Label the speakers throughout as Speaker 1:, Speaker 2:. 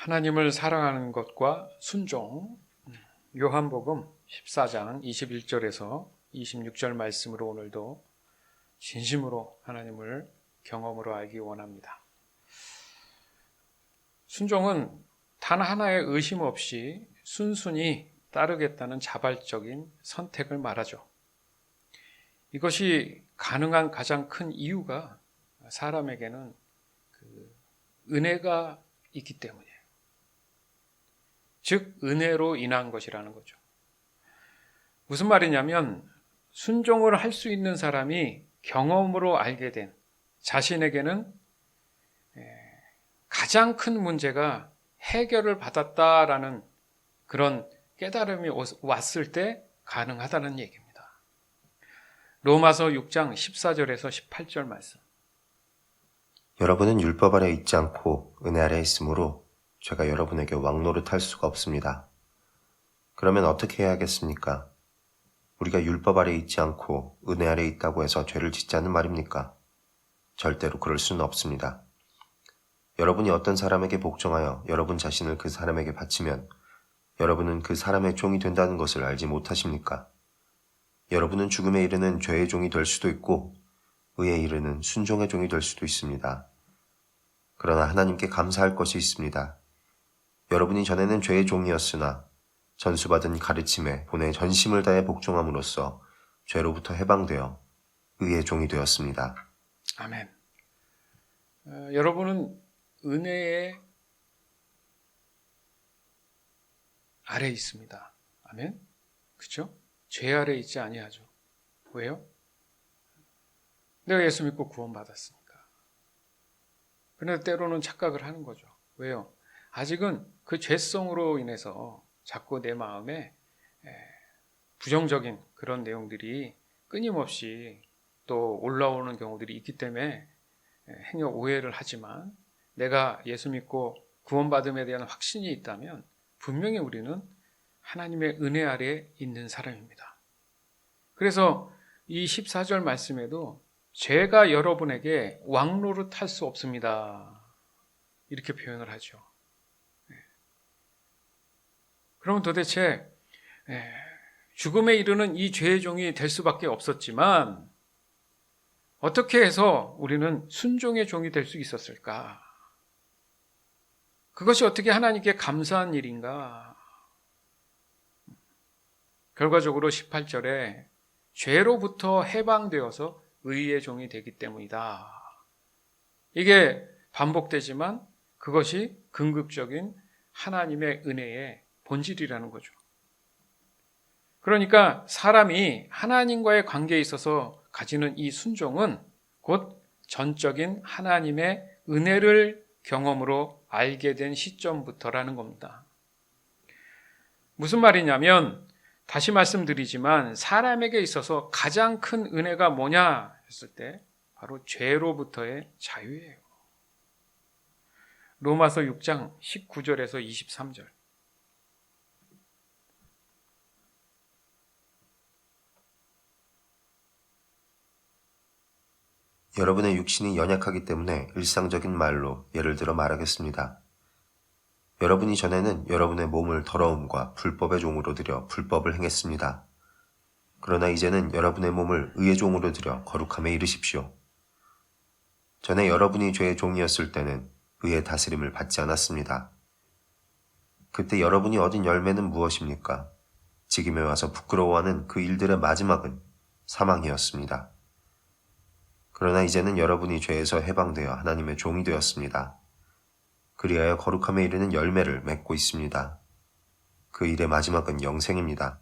Speaker 1: 하나님을 사랑하는 것과 순종. 요한복음 14장 21절에서 26절 말씀으로 오늘도 진심으로 하나님을 경험으로 알기 원합니다. 순종은 단 하나의 의심 없이 순순히 따르겠다는 자발적인 선택을 말하죠. 이것이 가능한 가장 큰 이유가 사람에게는 은혜가 있기 때문이에요. 즉 은혜로 인한 것이라는 거죠. 무슨 말이냐면 순종을 할 수 있는 사람이 경험으로 알게 된 자신에게는 가장 큰 문제가 해결을 받았다라는 그런 깨달음이 왔을 때 가능하다는 얘기입니다. 로마서 6장 14절에서 18절 말씀.
Speaker 2: 여러분은 율법 아래 있지 않고 은혜 아래 있으므로 죄가 여러분에게 왕노릇할 수가 없습니다. 그러면 어떻게 해야겠습니까? 우리가 율법 아래 있지 않고 은혜 아래 있다고 해서 죄를 짓자는 말입니까? 절대로 그럴 수는 없습니다. 여러분이 어떤 사람에게 복종하여 여러분 자신을 그 사람에게 바치면 여러분은 그 사람의 종이 된다는 것을 알지 못하십니까? 여러분은 죽음에 이르는 죄의 종이 될 수도 있고 의에 이르는 순종의 종이 될 수도 있습니다. 그러나 하나님께 감사할 것이 있습니다. 여러분이 전에는 죄의 종이었으나 전수받은 가르침에 본의 전심을 다해 복종함으로써 죄로부터 해방되어 의의 종이 되었습니다.
Speaker 1: 아멘. 여러분은 은혜의 아래 있습니다. 아멘. 그렇죠? 죄 아래 있지 아니하죠. 왜요? 내가 예수 믿고 구원받았으니까. 그런데 때로는 착각을 하는 거죠. 왜요? 아직은 그 죄성으로 인해서 자꾸 내 마음에 부정적인 그런 내용들이 끊임없이 또 올라오는 경우들이 있기 때문에 행여 오해를 하지만 내가 예수 믿고 구원받음에 대한 확신이 있다면 분명히 우리는 하나님의 은혜 아래에 있는 사람입니다. 그래서 이 14절 말씀에도 죄가 여러분에게 왕노릇할 수 없습니다. 이렇게 표현을 하죠. 그러면 도대체 죽음에 이르는 이 죄의 종이 될 수밖에 없었지만 어떻게 해서 우리는 순종의 종이 될 수 있었을까? 그것이 어떻게 하나님께 감사한 일인가? 결과적으로 18절에 죄로부터 해방되어서 의의 종이 되기 때문이다. 이게 반복되지만 그것이 궁극적인 하나님의 은혜의 본질이라는 거죠. 그러니까 사람이 하나님과의 관계에 있어서 가지는 이 순종은 곧 전적인 하나님의 은혜를 경험으로 알게 된 시점부터라는 겁니다. 무슨 말이냐면 다시 말씀드리지만 사람에게 있어서 가장 큰 은혜가 뭐냐 했을 때 바로 죄로부터의 자유예요. 로마서 6장 19절에서 23절.
Speaker 2: 여러분의 육신이 연약하기 때문에 일상적인 말로 예를 들어 말하겠습니다. 여러분이 전에는 여러분의 몸을 더러움과 불법의 종으로 들여 불법을 행했습니다. 그러나 이제는 여러분의 몸을 의의 종으로 들여 거룩함에 이르십시오. 전에 여러분이 죄의 종이었을 때는 의의 다스림을 받지 않았습니다. 그때 여러분이 얻은 열매는 무엇입니까? 지금에 와서 부끄러워하는 그 일들의 마지막은 사망이었습니다. 그러나 이제는 여러분이 죄에서 해방되어 하나님의 종이 되었습니다. 그리하여 거룩함에 이르는 열매를 맺고 있습니다. 그 일의 마지막은 영생입니다.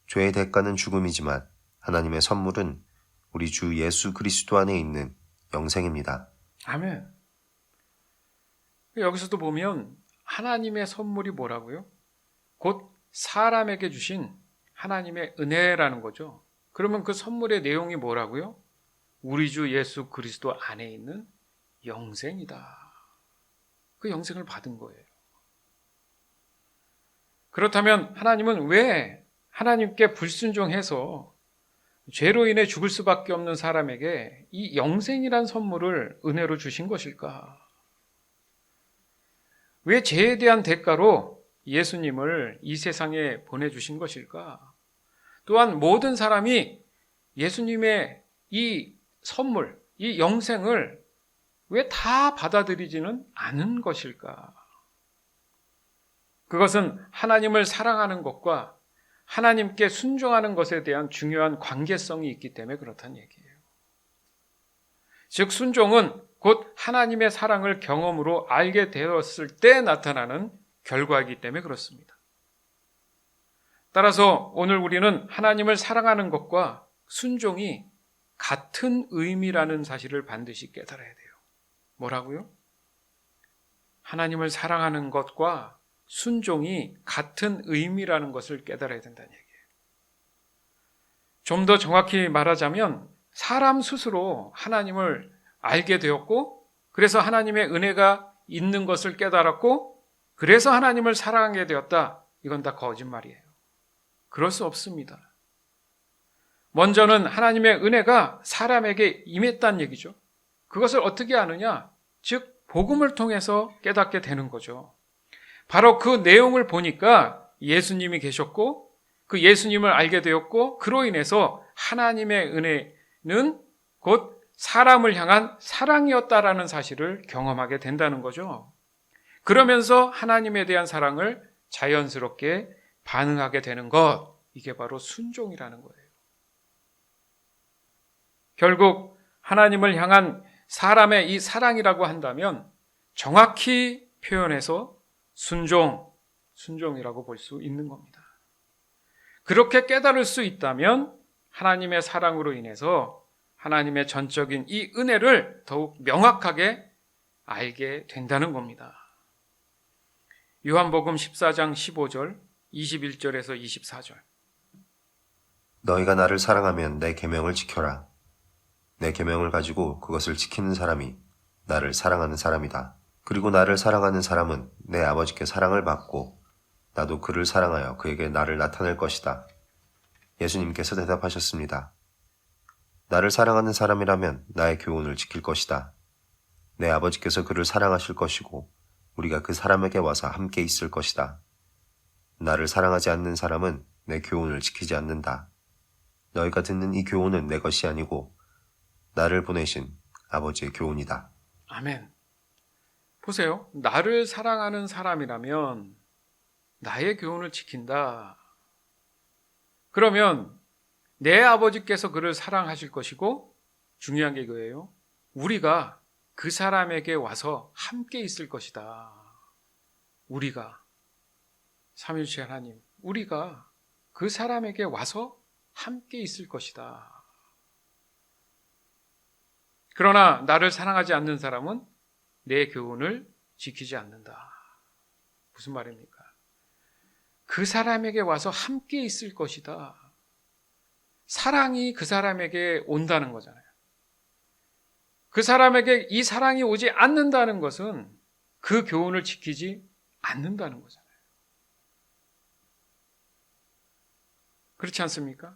Speaker 2: 죄의 대가는 죽음이지만 하나님의 선물은 우리 주 예수 그리스도 안에 있는 영생입니다.
Speaker 1: 아멘. 여기서도 보면 하나님의 선물이 뭐라고요? 곧 사람에게 주신 하나님의 은혜라는 거죠. 그러면 그 선물의 내용이 뭐라고요? 우리 주 예수 그리스도 안에 있는 영생이다. 그 영생을 받은 거예요. 그렇다면 하나님은 왜 하나님께 불순종해서 죄로 인해 죽을 수밖에 없는 사람에게 이 영생이란 선물을 은혜로 주신 것일까? 왜 죄에 대한 대가로 예수님을 이 세상에 보내주신 것일까? 또한 모든 사람이 예수님의 이 선물, 이 영생을 왜 다 받아들이지는 않은 것일까? 그것은 하나님을 사랑하는 것과 하나님께 순종하는 것에 대한 중요한 관계성이 있기 때문에 그렇다는 얘기예요. 즉 순종은 곧 하나님의 사랑을 경험으로 알게 되었을 때 나타나는 결과이기 때문에 그렇습니다. 따라서 오늘 우리는 하나님을 사랑하는 것과 순종이 같은 의미라는 사실을 반드시 깨달아야 돼요. 뭐라고요? 하나님을 사랑하는 것과 순종이 같은 의미라는 것을 깨달아야 된다는 얘기예요. 좀 더 정확히 말하자면 사람 스스로 하나님을 알게 되었고 그래서 하나님의 은혜가 있는 것을 깨달았고 그래서 하나님을 사랑하게 되었다. 이건 다 거짓말이에요. 그럴 수 없습니다. 먼저는 하나님의 은혜가 사람에게 임했다는 얘기죠. 그것을 어떻게 아느냐? 즉 복음을 통해서 깨닫게 되는 거죠. 바로 그 내용을 보니까 예수님이 계셨고 그 예수님을 알게 되었고 그로 인해서 하나님의 은혜는 곧 사람을 향한 사랑이었다라는 사실을 경험하게 된다는 거죠. 그러면서 하나님에 대한 사랑을 자연스럽게 반응하게 되는 것, 이게 바로 순종이라는 거예요. 결국 하나님을 향한 사람의 이 사랑이라고 한다면 정확히 표현해서 순종이라고 볼 수 있는 겁니다. 그렇게 깨달을 수 있다면 하나님의 사랑으로 인해서 하나님의 전적인 이 은혜를 더욱 명확하게 알게 된다는 겁니다. 요한복음 14장 15절, 21절에서 24절.
Speaker 2: 너희가 나를 사랑하면 내 계명을 지켜라. 내 계명을 가지고 그것을 지키는 사람이 나를 사랑하는 사람이다. 그리고 나를 사랑하는 사람은 내 아버지께 사랑을 받고 나도 그를 사랑하여 그에게 나를 나타낼 것이다. 예수님께서 대답하셨습니다. 나를 사랑하는 사람이라면 나의 교훈을 지킬 것이다. 내 아버지께서 그를 사랑하실 것이고 우리가 그 사람에게 와서 함께 있을 것이다. 나를 사랑하지 않는 사람은 내 교훈을 지키지 않는다. 너희가 듣는 이 교훈은 내 것이 아니고 나를 보내신 아버지의 교훈이다.
Speaker 1: 아멘. 보세요. 나를 사랑하는 사람이라면 나의 교훈을 지킨다. 그러면 내 아버지께서 그를 사랑하실 것이고 중요한 게 이거예요. 우리가 그 사람에게 와서 함께 있을 것이다. 우리가 삼위일체 하나님, 우리가 그 사람에게 와서 함께 있을 것이다. 그러나 나를 사랑하지 않는 사람은 내 교훈을 지키지 않는다. 무슨 말입니까? 그 사람에게 와서 함께 있을 것이다. 사랑이 그 사람에게 온다는 거잖아요. 그 사람에게 이 사랑이 오지 않는다는 것은 그 교훈을 지키지 않는다는 거잖아요. 그렇지 않습니까?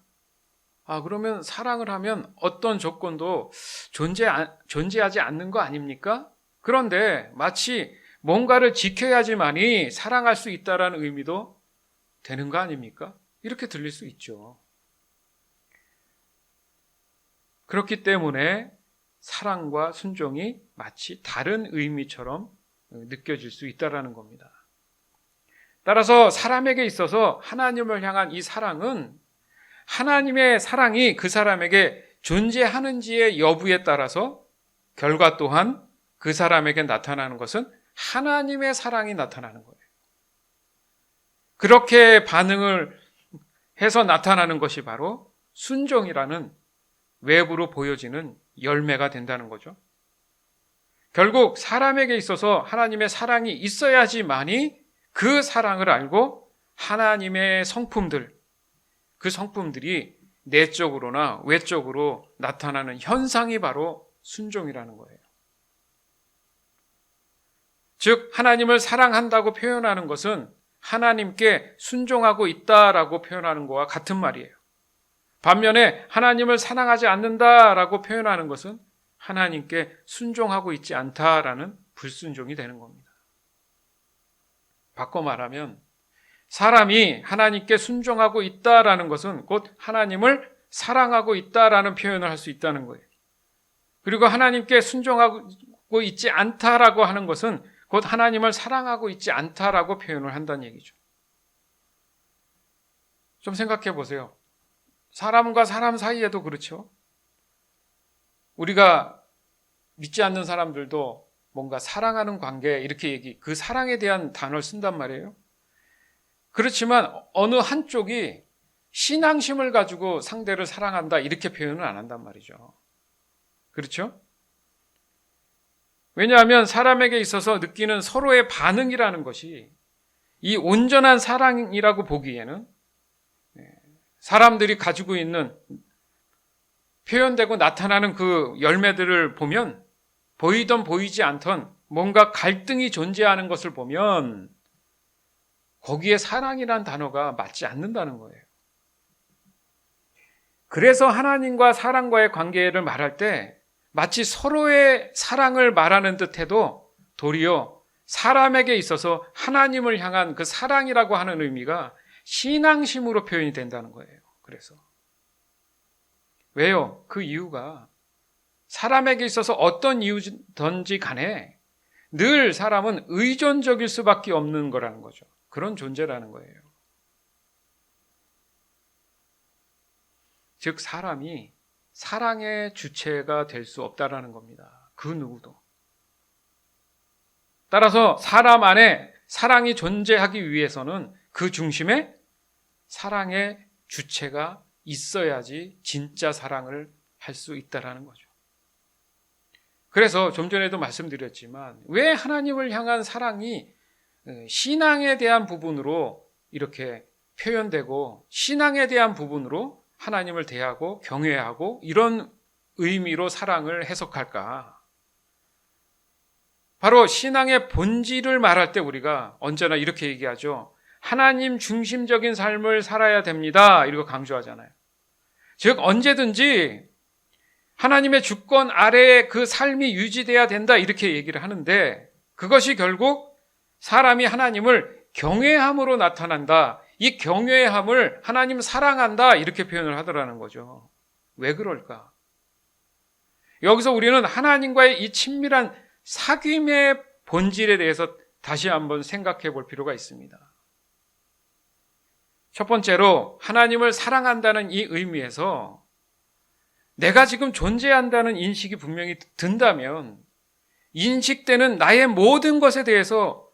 Speaker 1: 그러면 사랑을 하면 어떤 조건도 존재하지 않는 거 아닙니까? 그런데 마치 뭔가를 지켜야지만이 사랑할 수 있다는 의미도 되는 거 아닙니까? 이렇게 들릴 수 있죠. 그렇기 때문에 사랑과 순종이 마치 다른 의미처럼 느껴질 수 있다는 겁니다. 따라서 사람에게 있어서 하나님을 향한 이 사랑은 하나님의 사랑이 그 사람에게 존재하는지의 여부에 따라서 결과 또한 그 사람에게 나타나는 것은 하나님의 사랑이 나타나는 거예요. 그렇게 반응을 해서 나타나는 것이 바로 순종이라는 외부로 보여지는 열매가 된다는 거죠. 결국 사람에게 있어서 하나님의 사랑이 있어야지만이 그 사랑을 알고 하나님의 성품들, 그 성품들이 내적으로나 외적으로 나타나는 현상이 바로 순종이라는 거예요. 즉 하나님을 사랑한다고 표현하는 것은 하나님께 순종하고 있다라고 표현하는 것과 같은 말이에요. 반면에 하나님을 사랑하지 않는다라고 표현하는 것은 하나님께 순종하고 있지 않다라는 불순종이 되는 겁니다. 바꿔 말하면 사람이 하나님께 순종하고 있다라는 것은 곧 하나님을 사랑하고 있다라는 표현을 할 수 있다는 거예요. 그리고 하나님께 순종하고 있지 않다라고 하는 것은 곧 하나님을 사랑하고 있지 않다라고 표현을 한다는 얘기죠. 좀 생각해 보세요. 사람과 사람 사이에도 그렇죠. 우리가 믿지 않는 사람들도 뭔가 사랑하는 관계 이렇게 그 사랑에 대한 단어를 쓴단 말이에요. 그렇지만 어느 한쪽이 신앙심을 가지고 상대를 사랑한다 이렇게 표현을 안 한단 말이죠. 그렇죠? 왜냐하면 사람에게 있어서 느끼는 서로의 반응이라는 것이 이 온전한 사랑이라고 보기에는 사람들이 가지고 있는 표현되고 나타나는 그 열매들을 보면 보이던 보이지 않던 뭔가 갈등이 존재하는 것을 보면 거기에 사랑이란 단어가 맞지 않는다는 거예요. 그래서 하나님과 사람과의 관계를 말할 때 마치 서로의 사랑을 말하는 듯해도 도리어 사람에게 있어서 하나님을 향한 그 사랑이라고 하는 의미가 신앙심으로 표현이 된다는 거예요. 그래서 왜요? 그 이유가 사람에게 있어서 어떤 이유든지 간에 늘 사람은 의존적일 수밖에 없는 거라는 거죠. 그런 존재라는 거예요. 즉 사람이 사랑의 주체가 될 수 없다라는 겁니다. 그 누구도. 따라서 사람 안에 사랑이 존재하기 위해서는 그 중심에 사랑의 주체가 있어야지 진짜 사랑을 할 수 있다라는 거죠. 그래서 좀 전에도 말씀드렸지만 왜 하나님을 향한 사랑이 신앙에 대한 부분으로 이렇게 표현되고 신앙에 대한 부분으로 하나님을 대하고 경외하고 이런 의미로 사랑을 해석할까? 바로 신앙의 본질을 말할 때 우리가 언제나 이렇게 얘기하죠. 하나님 중심적인 삶을 살아야 됩니다. 이렇게 강조하잖아요. 즉 언제든지 하나님의 주권 아래에 그 삶이 유지돼야 된다 이렇게 얘기를 하는데 그것이 결국 사람이 하나님을 경외함으로 나타난다. 이 경외함을 하나님 사랑한다 이렇게 표현을 하더라는 거죠. 왜 그럴까? 여기서 우리는 하나님과의 이 친밀한 사귐의 본질에 대해서 다시 한번 생각해 볼 필요가 있습니다. 첫 번째로 하나님을 사랑한다는 이 의미에서 내가 지금 존재한다는 인식이 분명히 든다면 인식되는 나의 모든 것에 대해서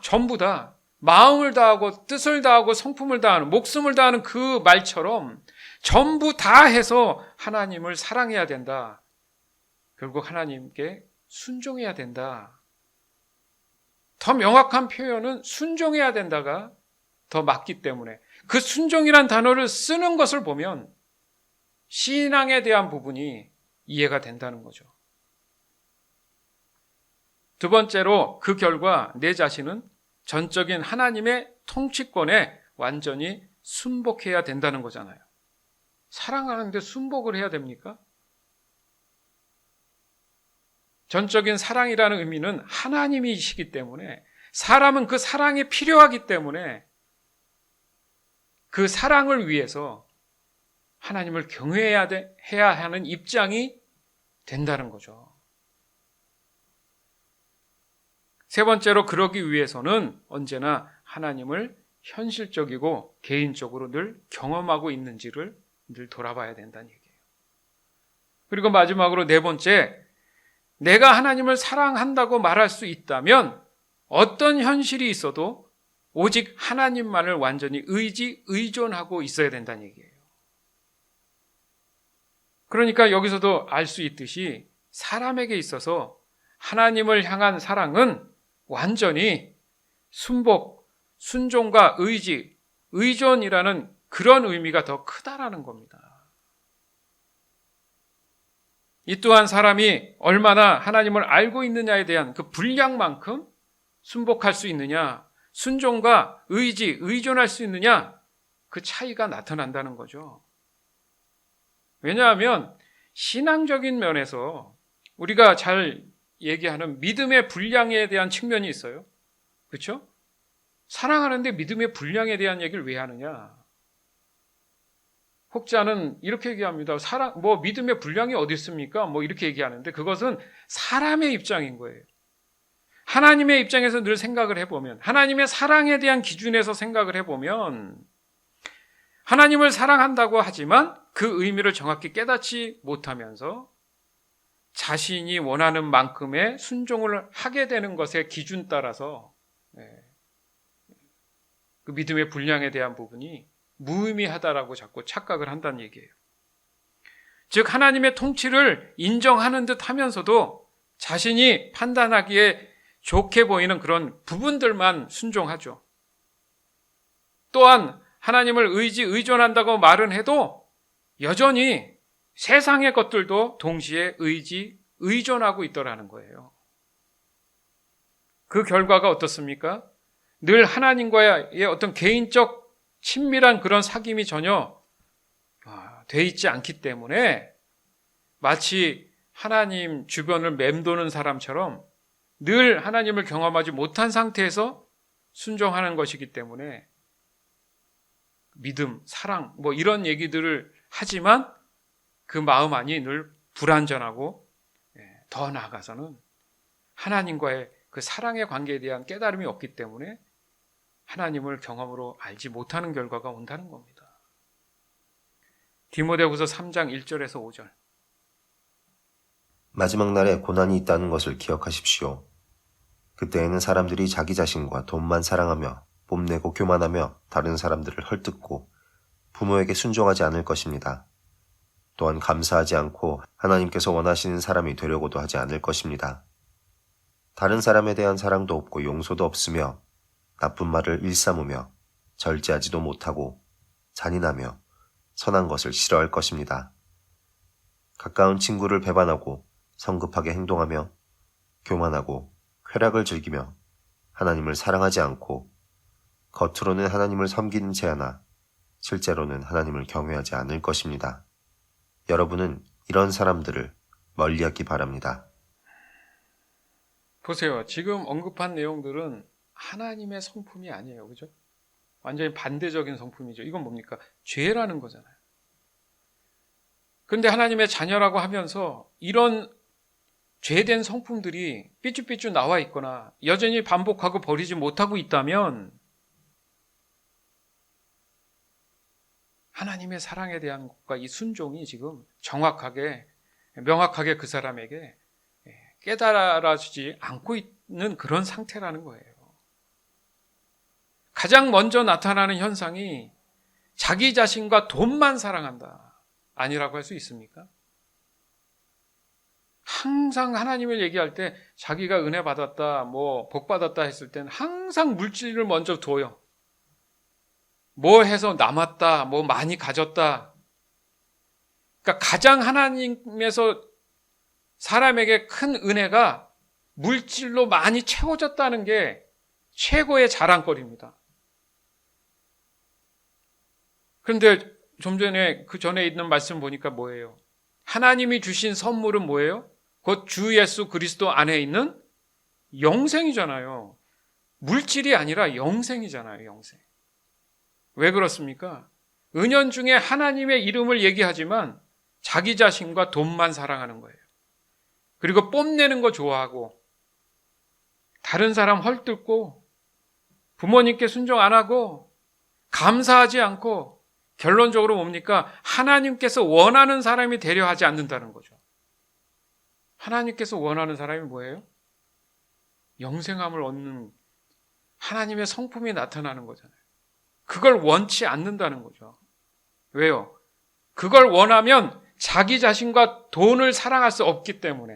Speaker 1: 전부 다 마음을 다하고 뜻을 다하고 성품을 다하는 목숨을 다하는 그 말처럼 전부 다 해서 하나님을 사랑해야 된다. 결국 하나님께 순종해야 된다. 더 명확한 표현은 순종해야 된다가 더 맞기 때문에 그 순종이란 단어를 쓰는 것을 보면 신앙에 대한 부분이 이해가 된다는 거죠. 두 번째로 그 결과 내 자신은 전적인 하나님의 통치권에 완전히 순복해야 된다는 거잖아요. 사랑하는데 순복을 해야 됩니까? 전적인 사랑이라는 의미는 하나님이시기 때문에 사람은 그 사랑이 필요하기 때문에 그 사랑을 위해서 하나님을 경외해야 하는 입장이 된다는 거죠. 세 번째로 그러기 위해서는 언제나 하나님을 현실적이고 개인적으로 늘 경험하고 있는지를 늘 돌아봐야 된다는 얘기예요. 그리고 마지막으로 네 번째, 내가 하나님을 사랑한다고 말할 수 있다면 어떤 현실이 있어도 오직 하나님만을 완전히 의존하고 있어야 된다는 얘기예요. 그러니까 여기서도 알 수 있듯이 사람에게 있어서 하나님을 향한 사랑은 완전히 순복, 순종과 의존이라는 그런 의미가 더 크다라는 겁니다. 이 또한 사람이 얼마나 하나님을 알고 있느냐에 대한 그 분량만큼 순복할 수 있느냐, 순종과 의존할 수 있느냐, 그 차이가 나타난다는 거죠. 왜냐하면 신앙적인 면에서 우리가 잘 얘기하는 믿음의 분량에 대한 측면이 있어요. 그렇죠? 사랑하는데 믿음의 분량에 대한 얘기를 왜 하느냐? 혹자는 이렇게 얘기합니다. 믿음의 분량이 어디 있습니까? 이렇게 얘기하는데 그것은 사람의 입장인 거예요. 하나님의 입장에서 늘 생각을 해보면, 하나님의 사랑에 대한 기준에서 생각을 해보면, 하나님을 사랑한다고 하지만 그 의미를 정확히 깨닫지 못하면서 자신이 원하는 만큼의 순종을 하게 되는 것의 기준 따라서 그 믿음의 분량에 대한 부분이 무의미하다라고 자꾸 착각을 한다는 얘기예요. 즉 하나님의 통치를 인정하는 듯 하면서도 자신이 판단하기에 좋게 보이는 그런 부분들만 순종하죠. 또한 하나님을 의존한다고 말은 해도 여전히 세상의 것들도 동시에 의존하고 있더라는 거예요. 그 결과가 어떻습니까? 늘 하나님과의 어떤 개인적 친밀한 그런 사귐이 전혀 돼 있지 않기 때문에 마치 하나님 주변을 맴도는 사람처럼 늘 하나님을 경험하지 못한 상태에서 순종하는 것이기 때문에 믿음, 사랑 이런 얘기들을 하지만 그 마음 안이 늘 불완전하고 더 나아가서는 하나님과의 그 사랑의 관계에 대한 깨달음이 없기 때문에 하나님을 경험으로 알지 못하는 결과가 온다는 겁니다. 디모데후서 3장 1절에서 5절.
Speaker 2: 마지막 날에 고난이 있다는 것을 기억하십시오. 그때에는 사람들이 자기 자신과 돈만 사랑하며 뽐내고 교만하며 다른 사람들을 헐뜯고 부모에게 순종하지 않을 것입니다. 또한 감사하지 않고 하나님께서 원하시는 사람이 되려고도 하지 않을 것입니다. 다른 사람에 대한 사랑도 없고 용서도 없으며 나쁜 말을 일삼으며 절제하지도 못하고 잔인하며 선한 것을 싫어할 것입니다. 가까운 친구를 배반하고 성급하게 행동하며 교만하고 쾌락을 즐기며 하나님을 사랑하지 않고 겉으로는 하나님을 섬기는 채하나 실제로는 하나님을 경외하지 않을 것입니다. 여러분은 이런 사람들을 멀리하기 바랍니다.
Speaker 1: 보세요. 지금 언급한 내용들은 하나님의 성품이 아니에요. 그죠? 완전히 반대적인 성품이죠. 이건 뭡니까? 죄라는 거잖아요. 그런데 하나님의 자녀라고 하면서 이런 죄된 성품들이 삐쭈삐쭈 나와 있거나 여전히 반복하고 버리지 못하고 있다면 하나님의 사랑에 대한 것과 이 순종이 지금 명확하게 그 사람에게 깨달아지지 않고 있는 그런 상태라는 거예요. 가장 먼저 나타나는 현상이 자기 자신과 돈만 사랑한다. 아니라고 할 수 있습니까? 항상 하나님을 얘기할 때 자기가 은혜 받았다, 복 받았다 했을 때는 항상 물질을 먼저 둬요. 해서 남았다, 많이 가졌다. 그러니까 가장 하나님에서 사람에게 큰 은혜가 물질로 많이 채워졌다는 게 최고의 자랑거리입니다. 그런데 좀 전에 그 전에 있는 말씀 보니까 뭐예요? 하나님이 주신 선물은 뭐예요? 곧 주 예수 그리스도 안에 있는 영생이잖아요. 물질이 아니라 영생이잖아요. 영생. 왜 그렇습니까? 은연중에 하나님의 이름을 얘기하지만 자기 자신과 돈만 사랑하는 거예요. 그리고 뽐내는 거 좋아하고 다른 사람 헐뜯고 부모님께 순종 안 하고 감사하지 않고 결론적으로 뭡니까? 하나님께서 원하는 사람이 되려 하지 않는다는 거죠. 하나님께서 원하는 사람이 뭐예요? 영생함을 얻는 하나님의 성품이 나타나는 거잖아요. 그걸 원치 않는다는 거죠. 왜요? 그걸 원하면 자기 자신과 돈을 사랑할 수 없기 때문에.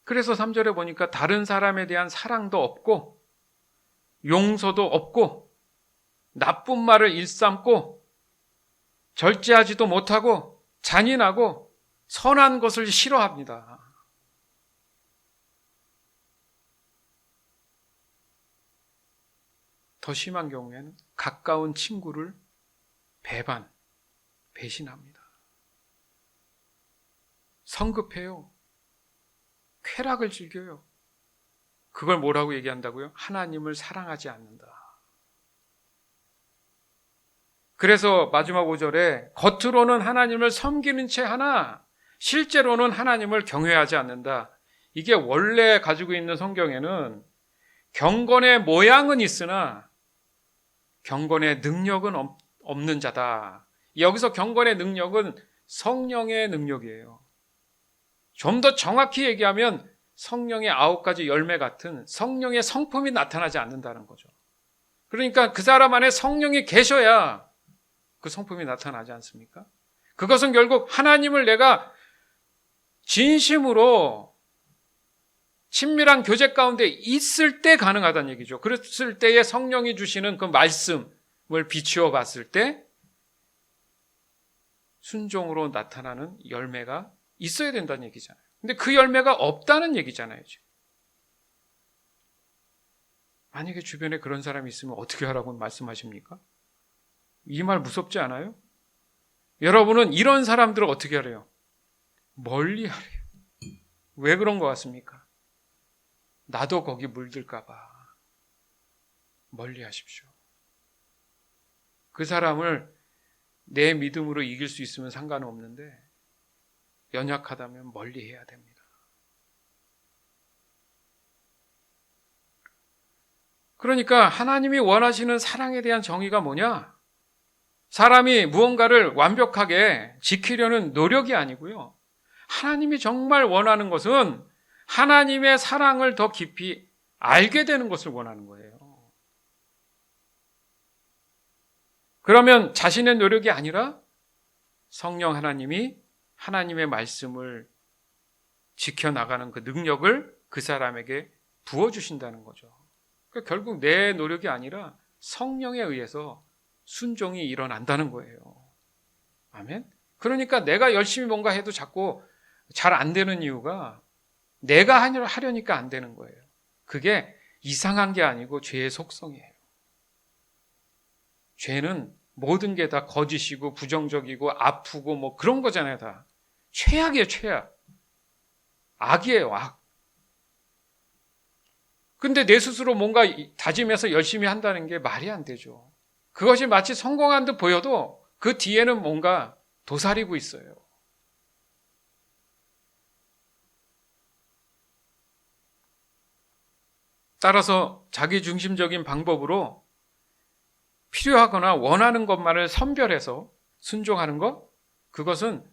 Speaker 1: 그래서 3절에 보니까 다른 사람에 대한 사랑도 없고 용서도 없고 나쁜 말을 일삼고 절제하지도 못하고 잔인하고 선한 것을 싫어합니다. 더 심한 경우에는 가까운 친구를 배신합니다. 성급해요. 쾌락을 즐겨요. 그걸 뭐라고 얘기한다고요? 하나님을 사랑하지 않는다. 그래서 마지막 5절에 겉으로는 하나님을 섬기는 채 하나 실제로는 하나님을 경외하지 않는다. 이게 원래 가지고 있는 성경에는 경건의 모양은 있으나 경건의 능력은 없는 자다. 여기서 경건의 능력은 성령의 능력이에요. 좀 더 정확히 얘기하면 성령의 9가지 열매 같은 성령의 성품이 나타나지 않는다는 거죠. 그러니까 그 사람 안에 성령이 계셔야 그 성품이 나타나지 않습니까? 그것은 결국 하나님을 내가 진심으로 친밀한 교제 가운데 있을 때 가능하다는 얘기죠. 그랬을 때에 성령이 주시는 그 말씀을 비추어 봤을 때 순종으로 나타나는 열매가 있어야 된다는 얘기잖아요. 근데 그 열매가 없다는 얘기잖아요, 지금. 만약에 주변에 그런 사람이 있으면 어떻게 하라고 말씀하십니까? 이 말 무섭지 않아요? 여러분은 이런 사람들을 어떻게 하래요? 멀리 하래요. 왜 그런 것 같습니까? 나도 거기 물들까 봐 멀리 하십시오. 그 사람을 내 믿음으로 이길 수 있으면 상관없는데 연약하다면 멀리 해야 됩니다. 그러니까 하나님이 원하시는 사랑에 대한 정의가 뭐냐? 사람이 무언가를 완벽하게 지키려는 노력이 아니고요. 하나님이 정말 원하는 것은 하나님의 사랑을 더 깊이 알게 되는 것을 원하는 거예요. 그러면 자신의 노력이 아니라 성령 하나님이 하나님의 말씀을 지켜나가는 그 능력을 그 사람에게 부어주신다는 거죠. 그러니까 결국 내 노력이 아니라 성령에 의해서 순종이 일어난다는 거예요. 아멘? 그러니까 내가 열심히 뭔가 해도 자꾸 잘 안 되는 이유가 내가 하려니까 안 되는 거예요. 그게 이상한 게 아니고 죄의 속성이에요. 죄는 모든 게 다 거짓이고 부정적이고 아프고 뭐 그런 거잖아요, 다. 최악이에요, 최악. 악이에요, 악. 근데 내 스스로 뭔가 다짐해서 열심히 한다는 게 말이 안 되죠. 그것이 마치 성공한 듯 보여도 그 뒤에는 뭔가 도사리고 있어요. 따라서 자기중심적인 방법으로 필요하거나 원하는 것만을 선별해서 순종하는 것, 그것은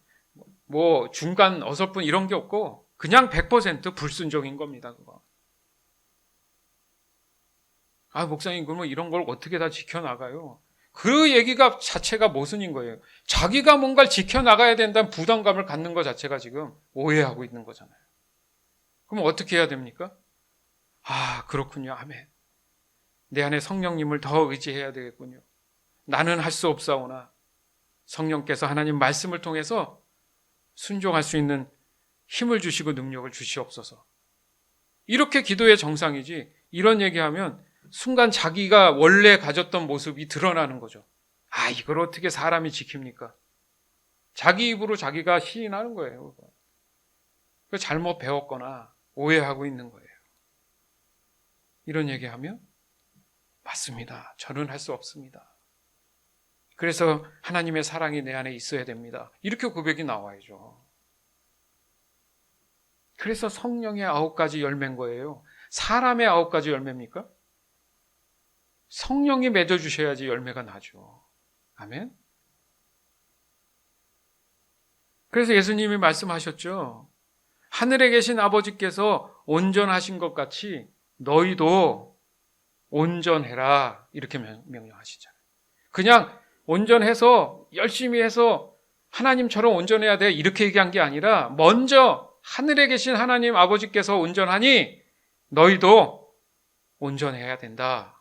Speaker 1: 뭐 중간 어설픈 이런 게 없고 그냥 100% 불순종인 겁니다. 그거. 아, 목사님 그러면 이런 걸 어떻게 다 지켜나가요? 그 얘기가 자체가 모순인 거예요. 자기가 뭔가를 지켜나가야 된다는 부담감을 갖는 것 자체가 지금 오해하고 있는 거잖아요. 그럼 어떻게 해야 됩니까? 아, 그렇군요. 아멘. 내 안에 성령님을 더 의지해야 되겠군요. 나는 할 수 없사오나 성령께서 하나님 말씀을 통해서 순종할 수 있는 힘을 주시고 능력을 주시옵소서. 이렇게 기도의 정상이지, 이런 얘기하면 순간 자기가 원래 가졌던 모습이 드러나는 거죠. 아, 이걸 어떻게 사람이 지킵니까? 자기 입으로 자기가 시인하는 거예요. 잘못 배웠거나 오해하고 있는 거예요. 이런 얘기하면 맞습니다. 저는 할 수 없습니다. 그래서 하나님의 사랑이 내 안에 있어야 됩니다. 이렇게 고백이 나와야죠. 그래서 성령의 9가지 열매인 거예요. 사람의 9가지 열매입니까? 성령이 맺어주셔야지 열매가 나죠. 아멘? 그래서 예수님이 말씀하셨죠. 하늘에 계신 아버지께서 온전하신 것 같이 너희도 온전해라. 이렇게 명령하시잖아요. 그냥 온전해서 열심히 해서 하나님처럼 온전해야 돼. 이렇게 얘기한 게 아니라 먼저 하늘에 계신 하나님 아버지께서 온전하니 너희도 온전해야 된다.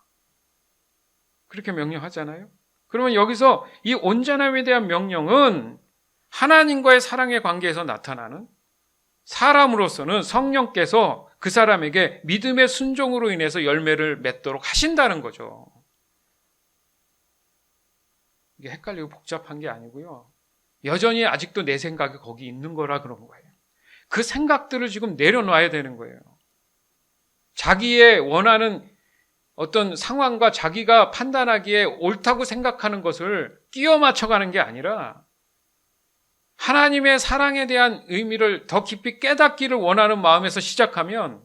Speaker 1: 그렇게 명령하잖아요. 그러면 여기서 이 온전함에 대한 명령은 하나님과의 사랑의 관계에서 나타나는, 사람으로서는 성령께서 그 사람에게 믿음의 순종으로 인해서 열매를 맺도록 하신다는 거죠. 이게 헷갈리고 복잡한 게 아니고요. 여전히 아직도 내 생각이 거기 있는 거라 그런 거예요. 그 생각들을 지금 내려놔야 되는 거예요. 자기의 원하는 어떤 상황과 자기가 판단하기에 옳다고 생각하는 것을 끼워 맞춰가는 게 아니라 하나님의 사랑에 대한 의미를 더 깊이 깨닫기를 원하는 마음에서 시작하면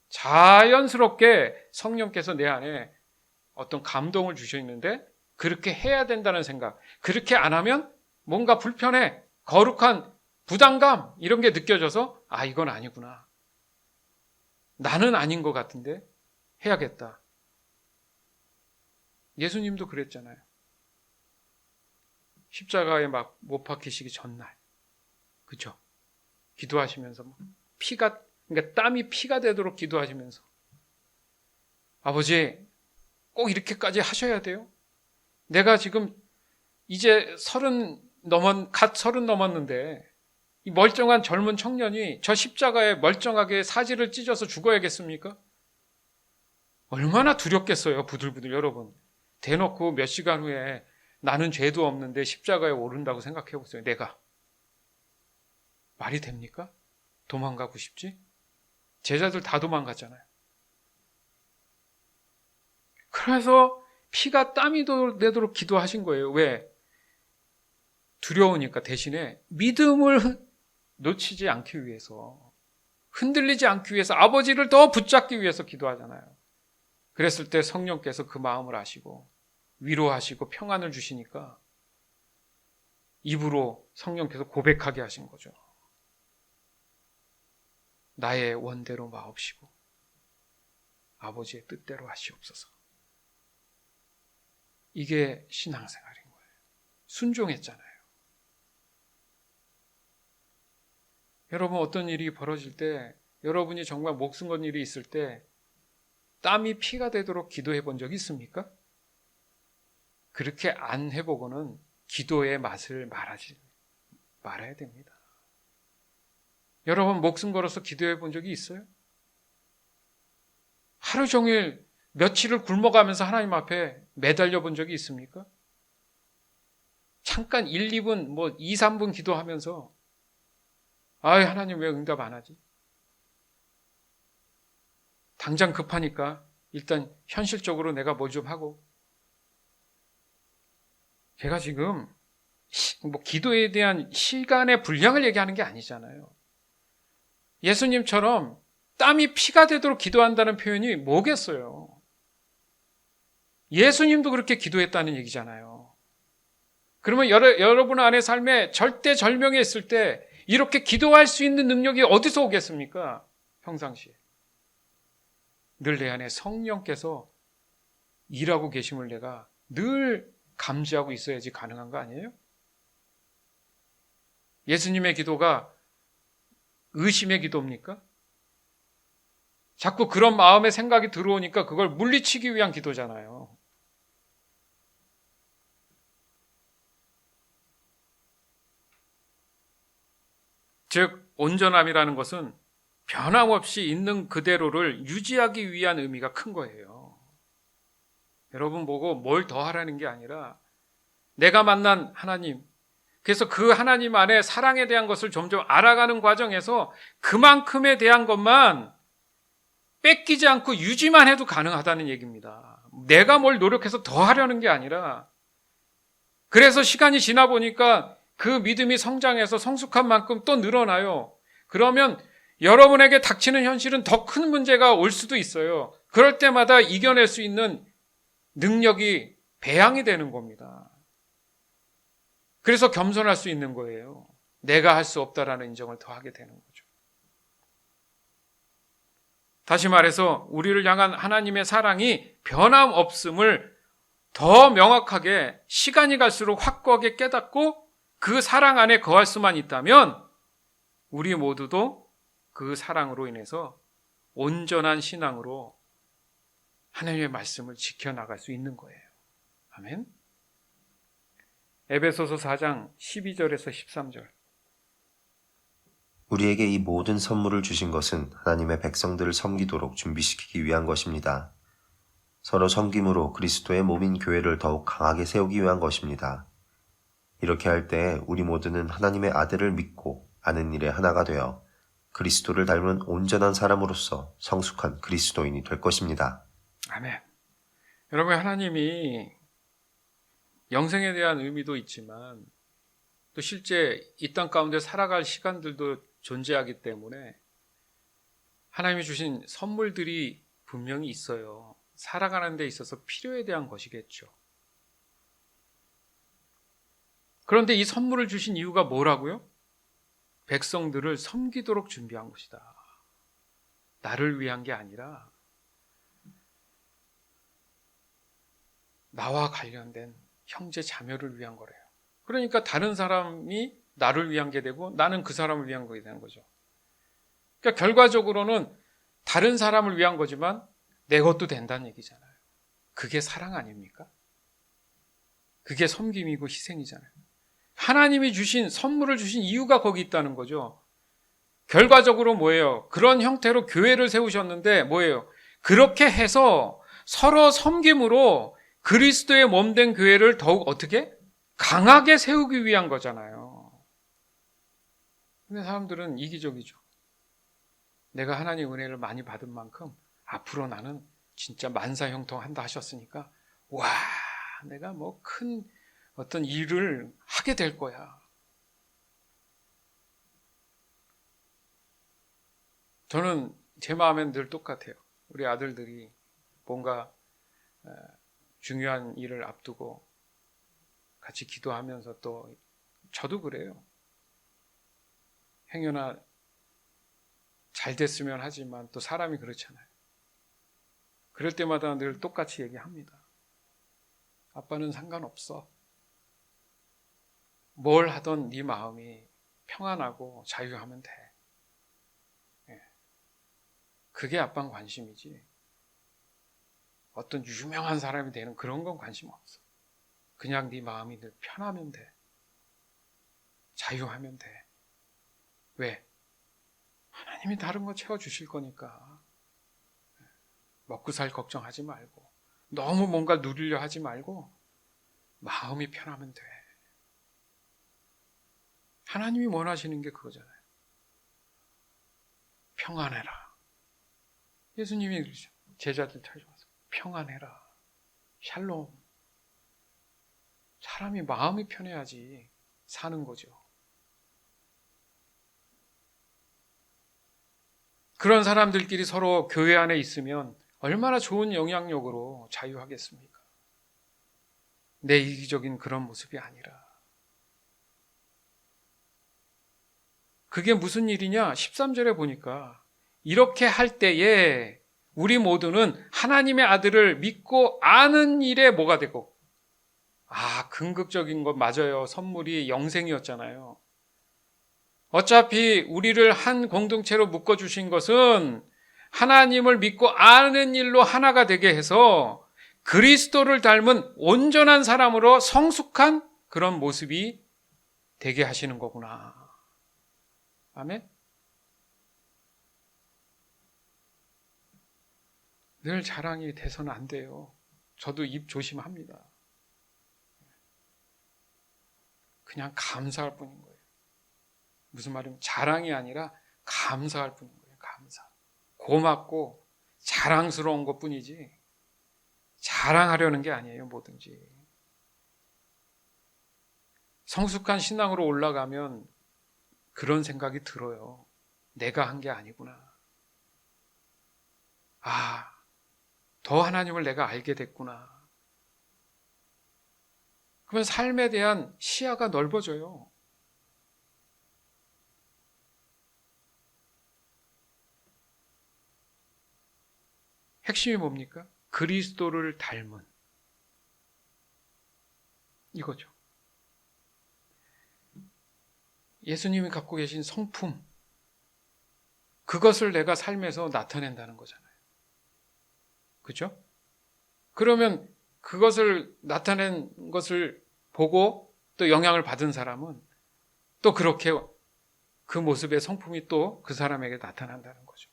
Speaker 1: 자연스럽게 성령께서 내 안에 어떤 감동을 주셨는데 그렇게 해야 된다는 생각, 그렇게 안 하면 뭔가 불편해, 거룩한 부담감 이런 게 느껴져서 아, 이건 아니구나. 나는 아닌 것 같은데 해야겠다. 예수님도 그랬잖아요. 십자가에 막 못 박히시기 전날. 그죠? 기도하시면서 그러니까 땀이 피가 되도록 기도하시면서 아버지, 꼭 이렇게까지 하셔야 돼요? 내가 지금 이제 갓 30 넘었는데 이 멀쩡한 젊은 청년이 저 십자가에 멀쩡하게 사지를 찢어서 죽어야겠습니까? 얼마나 두렵겠어요, 부들부들 여러분. 대놓고 몇 시간 후에 나는 죄도 없는데 십자가에 오른다고 생각해 보세요. 내가. 말이 됩니까? 도망가고 싶지? 제자들 다 도망갔잖아요. 그래서 피가 땀이 되도록 기도하신 거예요. 왜? 두려우니까. 대신에 믿음을 놓치지 않기 위해서, 흔들리지 않기 위해서, 아버지를 더 붙잡기 위해서 기도하잖아요. 그랬을 때 성령께서 그 마음을 아시고 위로하시고 평안을 주시니까 입으로 성령께서 고백하게 하신 거죠. 나의 원대로 마옵시고 아버지의 뜻대로 하시옵소서. 이게 신앙생활인 거예요. 순종했잖아요. 여러분, 어떤 일이 벌어질 때, 여러분이 정말 목숨 건 일이 있을 때 땀이 피가 되도록 기도해 본 적이 있습니까? 그렇게 안 해보고는 기도의 맛을 말아야 됩니다. 여러분, 목숨 걸어서 기도해 본 적이 있어요? 하루 종일 며칠을 굶어가면서 하나님 앞에 매달려 본 적이 있습니까? 잠깐 1, 2분, 2, 3분 기도하면서 하나님 왜 응답 안 하지? 당장 급하니까 일단 현실적으로 내가 뭐 좀 하고. 제가 지금 기도에 대한 시간의 분량을 얘기하는 게 아니잖아요. 예수님처럼 땀이 피가 되도록 기도한다는 표현이 뭐겠어요? 예수님도 그렇게 기도했다는 얘기잖아요. 그러면 여러분 안의 삶에 절대절명에 있을 때 이렇게 기도할 수 있는 능력이 어디서 오겠습니까? 평상시에. 늘 내 안에 성령께서 일하고 계심을 내가 늘 감지하고 있어야지 가능한 거 아니에요? 예수님의 기도가 의심의 기도입니까? 자꾸 그런 마음의 생각이 들어오니까 그걸 물리치기 위한 기도잖아요. 즉, 온전함이라는 것은 변함없이 있는 그대로를 유지하기 위한 의미가 큰 거예요. 여러분 보고 뭘 더 하라는 게 아니라 내가 만난 하나님, 그래서 그 하나님 안에 사랑에 대한 것을 점점 알아가는 과정에서 그만큼에 대한 것만 뺏기지 않고 유지만 해도 가능하다는 얘기입니다. 내가 뭘 노력해서 더 하려는 게 아니라, 그래서 시간이 지나 보니까 그 믿음이 성장해서 성숙한 만큼 또 늘어나요. 그러면 여러분에게 닥치는 현실은 더 큰 문제가 올 수도 있어요. 그럴 때마다 이겨낼 수 있는 능력이 배양이 되는 겁니다. 그래서 겸손할 수 있는 거예요. 내가 할 수 없다라는 인정을 더 하게 되는 거죠. 다시 말해서 우리를 향한 하나님의 사랑이 변함없음을 더 명확하게 시간이 갈수록 확고하게 깨닫고 그 사랑 안에 거할 수만 있다면 우리 모두도 그 사랑으로 인해서 온전한 신앙으로 하나님의 말씀을 지켜나갈 수 있는 거예요. 아멘. 에베소서 4장 12절에서 13절.
Speaker 2: 우리에게 이 모든 선물을 주신 것은 하나님의 백성들을 섬기도록 준비시키기 위한 것입니다. 서로 섬김으로 그리스도의 몸인 교회를 더욱 강하게 세우기 위한 것입니다. 이렇게 할 때 우리 모두는 하나님의 아들을 믿고 아는 일에 하나가 되어 그리스도를 닮은 온전한 사람으로서 성숙한 그리스도인이 될 것입니다.
Speaker 1: 아멘. 여러분, 하나님이 영생에 대한 의미도 있지만 또 실제 이 땅 가운데 살아갈 시간들도 존재하기 때문에 하나님이 주신 선물들이 분명히 있어요. 살아가는 데 있어서 필요에 대한 것이겠죠. 그런데 이 선물을 주신 이유가 뭐라고요? 백성들을 섬기도록 준비한 것이다. 나를 위한 게 아니라 나와 관련된 형제 자매를 위한 거래요. 그러니까 다른 사람이 나를 위한 게 되고 나는 그 사람을 위한 거게 되는 거죠. 그러니까 결과적으로는 다른 사람을 위한 거지만 내 것도 된다는 얘기잖아요. 그게 사랑 아닙니까? 그게 섬김이고 희생이잖아요. 하나님이 주신 선물을 주신 이유가 거기 있다는 거죠. 결과적으로 뭐예요? 그런 형태로 교회를 세우셨는데 뭐예요? 그렇게 해서 서로 섬김으로 그리스도의 몸된 교회를 더욱 어떻게? 강하게 세우기 위한 거잖아요. 근데 사람들은 이기적이죠. 내가 하나님 은혜를 많이 받은 만큼 앞으로 나는 진짜 만사형통한다 하셨으니까 와, 내가 뭐 큰 어떤 일을 하게 될 거야. 저는 제 마음엔 늘 똑같아요. 우리 아들들이 뭔가 중요한 일을 앞두고 같이 기도하면서 또 저도 그래요. 행여나 잘 됐으면 하지만 또 사람이 그렇잖아요. 그럴 때마다 늘 똑같이 얘기합니다. 아빠는 상관없어. 뭘 하던 네 마음이 평안하고 자유하면 돼. 그게 아빠는 관심이지. 어떤 유명한 사람이 되는 그런 건 관심 없어. 그냥 네 마음이 늘 편하면 돼. 자유하면 돼. 왜? 하나님이 다른 거 채워주실 거니까. 먹고 살 걱정하지 말고 너무 뭔가 누리려 하지 말고 마음이 편하면 돼. 하나님이 원하시는 게 그거잖아요. 평안해라. 예수님이 그러죠. 제자들 찾아와서 평안해라. 샬롬. 사람이 마음이 편해야지 사는 거죠. 그런 사람들끼리 서로 교회 안에 있으면 얼마나 좋은 영향력으로 자유하겠습니까? 내 이기적인 그런 모습이 아니라. 그게 무슨 일이냐? 13절에 보니까 이렇게 할 때에 우리 모두는 하나님의 아들을 믿고 아는 일에 뭐가 되고, 긍극적인 것 맞아요. 선물이 영생이었잖아요. 어차피 우리를 한 공동체로 묶어주신 것은 하나님을 믿고 아는 일로 하나가 되게 해서 그리스도를 닮은 온전한 사람으로 성숙한 그런 모습이 되게 하시는 거구나. 아멘? 늘 자랑이 돼서는 안 돼요. 저도 입 조심합니다. 그냥 감사할 뿐인 거예요. 무슨 말이면 자랑이 아니라 감사할 뿐인 거예요. 감사. 고맙고 자랑스러운 것 뿐이지 자랑하려는 게 아니에요. 뭐든지. 성숙한 신앙으로 올라가면 그런 생각이 들어요. 내가 한 게 아니구나. 더 하나님을 내가 알게 됐구나. 그러면 삶에 대한 시야가 넓어져요. 핵심이 뭡니까? 그리스도를 닮은 이거죠. 예수님이 갖고 계신 성품, 그것을 내가 삶에서 나타낸다는 거잖아요. 그렇죠? 그러면 그것을 나타낸 것을 보고 또 영향을 받은 사람은 또 그렇게 그 모습의 성품이 또 그 사람에게 나타난다는 거죠.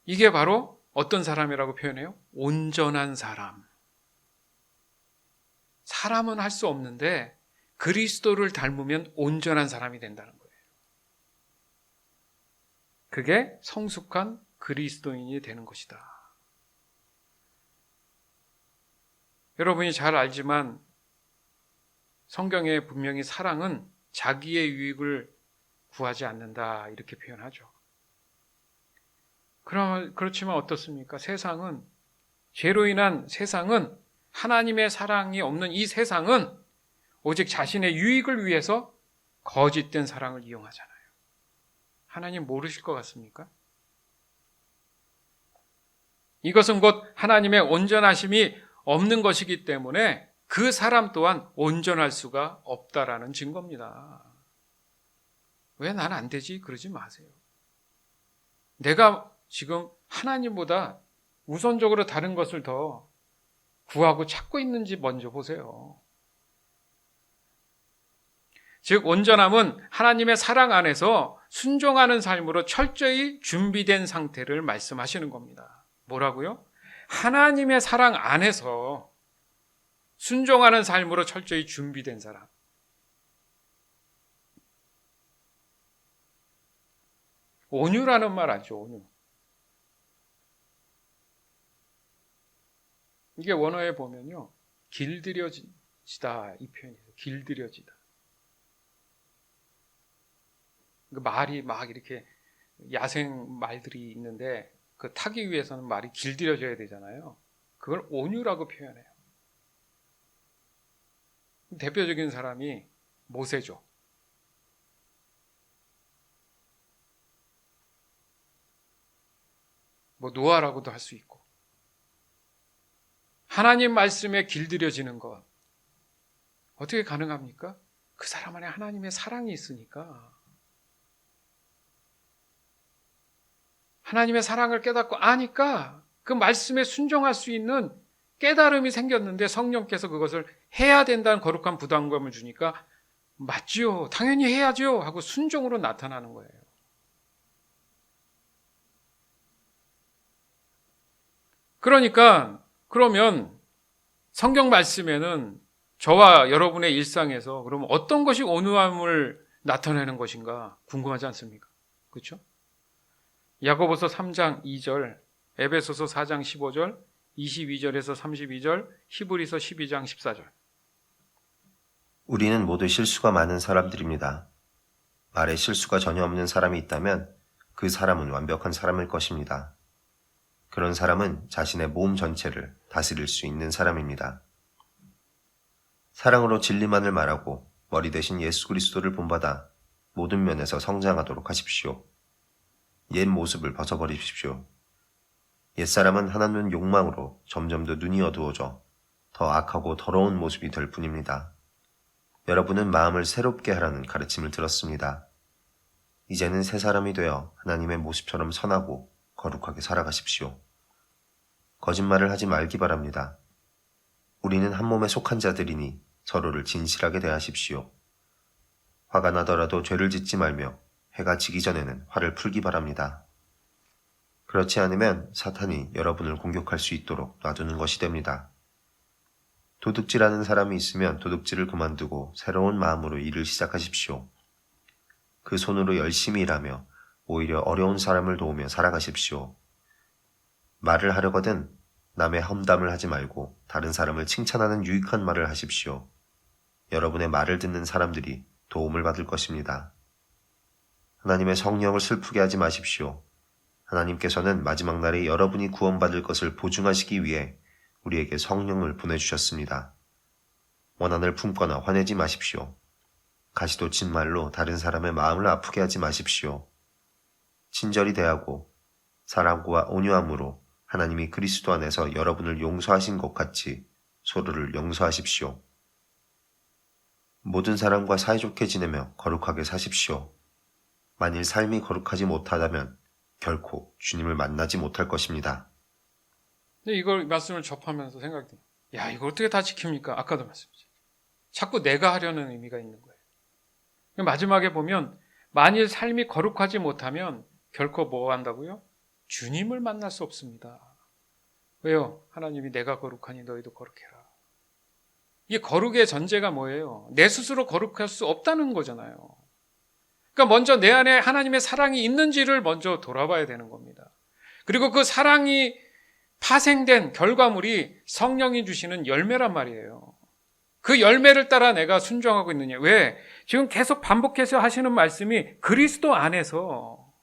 Speaker 1: 이게 바로 어떤 사람이라고 표현해요? 온전한 사람. 사람은 할 수 없는데 그리스도를 닮으면 온전한 사람이 된다는 거예요. 그게 성숙한 그리스도인이 되는 것이다. 여러분이 잘 알지만 성경에 분명히 사랑은 자기의 유익을 구하지 않는다 이렇게 표현하죠. 그렇지만 어떻습니까? 죄로 인한 세상은, 하나님의 사랑이 없는 이 세상은 오직 자신의 유익을 위해서 거짓된 사랑을 이용하잖아요. 하나님 모르실 것 같습니까? 이것은 곧 하나님의 온전하심이 없는 것이기 때문에 그 사람 또한 온전할 수가 없다라는 증거입니다. 왜 난 안 되지? 그러지 마세요. 내가 지금 하나님보다 우선적으로 다른 것을 더 구하고 찾고 있는지 먼저 보세요. 즉 온전함은 하나님의 사랑 안에서 순종하는 삶으로 철저히 준비된 상태를 말씀하시는 겁니다. 뭐라고요? 하나님의 사랑 안에서 순종하는 삶으로 철저히 준비된 사람. 온유라는 말 아죠, 온유. 이게 원어에 보면요, 길들여지다 이 표현이에요. 길들여지다. 그 말이 막 이렇게 야생 말들이 있는데 그 타기 위해서는 말이 길들여져야 되잖아요. 그걸 온유라고 표현해요. 대표적인 사람이 모세죠. 뭐 노아라고도 할 수 있고. 하나님 말씀에 길들여지는 것 어떻게 가능합니까? 그 사람 안에 하나님의 사랑이 있으니까. 하나님의 사랑을 깨닫고 아니까 그 말씀에 순종할 수 있는 깨달음이 생겼는데 성령께서 그것을 해야 된다는 거룩한 부담감을 주니까 맞지요, 당연히 해야죠 하고 순종으로 나타나는 거예요. 그러면 성경 말씀에는 저와 여러분의 일상에서 그러면 어떤 것이 온유함을 나타내는 것인가 궁금하지 않습니까? 그렇죠? 야고보서 3장 2절, 에베소서 4장 15절, 22절에서 32절, 히브리서 12장 14절.
Speaker 2: 우리는 모두 실수가 많은 사람들입니다. 말에 실수가 전혀 없는 사람이 있다면 그 사람은 완벽한 사람일 것입니다. 그런 사람은 자신의 몸 전체를 다스릴 수 있는 사람입니다. 사랑으로 진리만을 말하고 머리 대신 예수 그리스도를 본받아 모든 면에서 성장하도록 하십시오. 옛 모습을 벗어버리십시오. 옛사람은 하나님 욕망으로 점점 더 눈이 어두워져 더 악하고 더러운 모습이 될 뿐입니다. 여러분은 마음을 새롭게 하라는 가르침을 들었습니다. 이제는 새 사람이 되어 하나님의 모습처럼 선하고 거룩하게 살아가십시오. 거짓말을 하지 말기 바랍니다. 우리는 한 몸에 속한 자들이니 서로를 진실하게 대하십시오. 화가 나더라도 죄를 짓지 말며 해가 지기 전에는 화를 풀기 바랍니다. 그렇지 않으면 사탄이 여러분을 공격할 수 있도록 놔두는 것이 됩니다. 도둑질하는 사람이 있으면 도둑질을 그만두고 새로운 마음으로 일을 시작하십시오. 그 손으로 열심히 일하며 오히려 어려운 사람을 도우며 살아가십시오. 말을 하려거든 남의 험담을 하지 말고 다른 사람을 칭찬하는 유익한 말을 하십시오. 여러분의 말을 듣는 사람들이 도움을 받을 것입니다. 하나님의 성령을 슬프게 하지 마십시오. 하나님께서는 마지막 날에 여러분이 구원받을 것을 보증하시기 위해 우리에게 성령을 보내주셨습니다. 원한을 품거나 화내지 마십시오. 가시도 친 말로 다른 사람의 마음을 아프게 하지 마십시오. 친절히 대하고 사랑과 온유함으로 하나님이 그리스도 안에서 여러분을 용서하신 것 같이 서로를 용서하십시오. 모든 사람과 사이좋게 지내며 거룩하게 사십시오. 만일 삶이 거룩하지 못하다면 결코 주님을 만나지 못할 것입니다.
Speaker 1: 근데 이걸 말씀을 접하면서 생각이 듭니다. 야, 이걸 어떻게 다 지킵니까? 아까도 말씀드렸죠. 자꾸 내가 하려는 의미가 있는 거예요. 마지막에 보면 만일 삶이 거룩하지 못하면 결코 뭐 한다고요? 주님을 만날 수 없습니다. 왜요? 하나님이 내가 거룩하니 너희도 거룩해라. 이 거룩의 전제가 뭐예요? 내 스스로 거룩할 수 없다는 거잖아요. 그러니까 먼저 내 안에 하나님의 사랑이 있는지를 먼저 돌아봐야 되는 겁니다. 그리고 그 사랑이 파생된 결과물이 성령이 주시는 열매란 말이에요. 그 열매를 따라 내가 순종하고 있느냐. 왜? 지금 계속 반복해서 하시는 말씀이 그리스도 안에서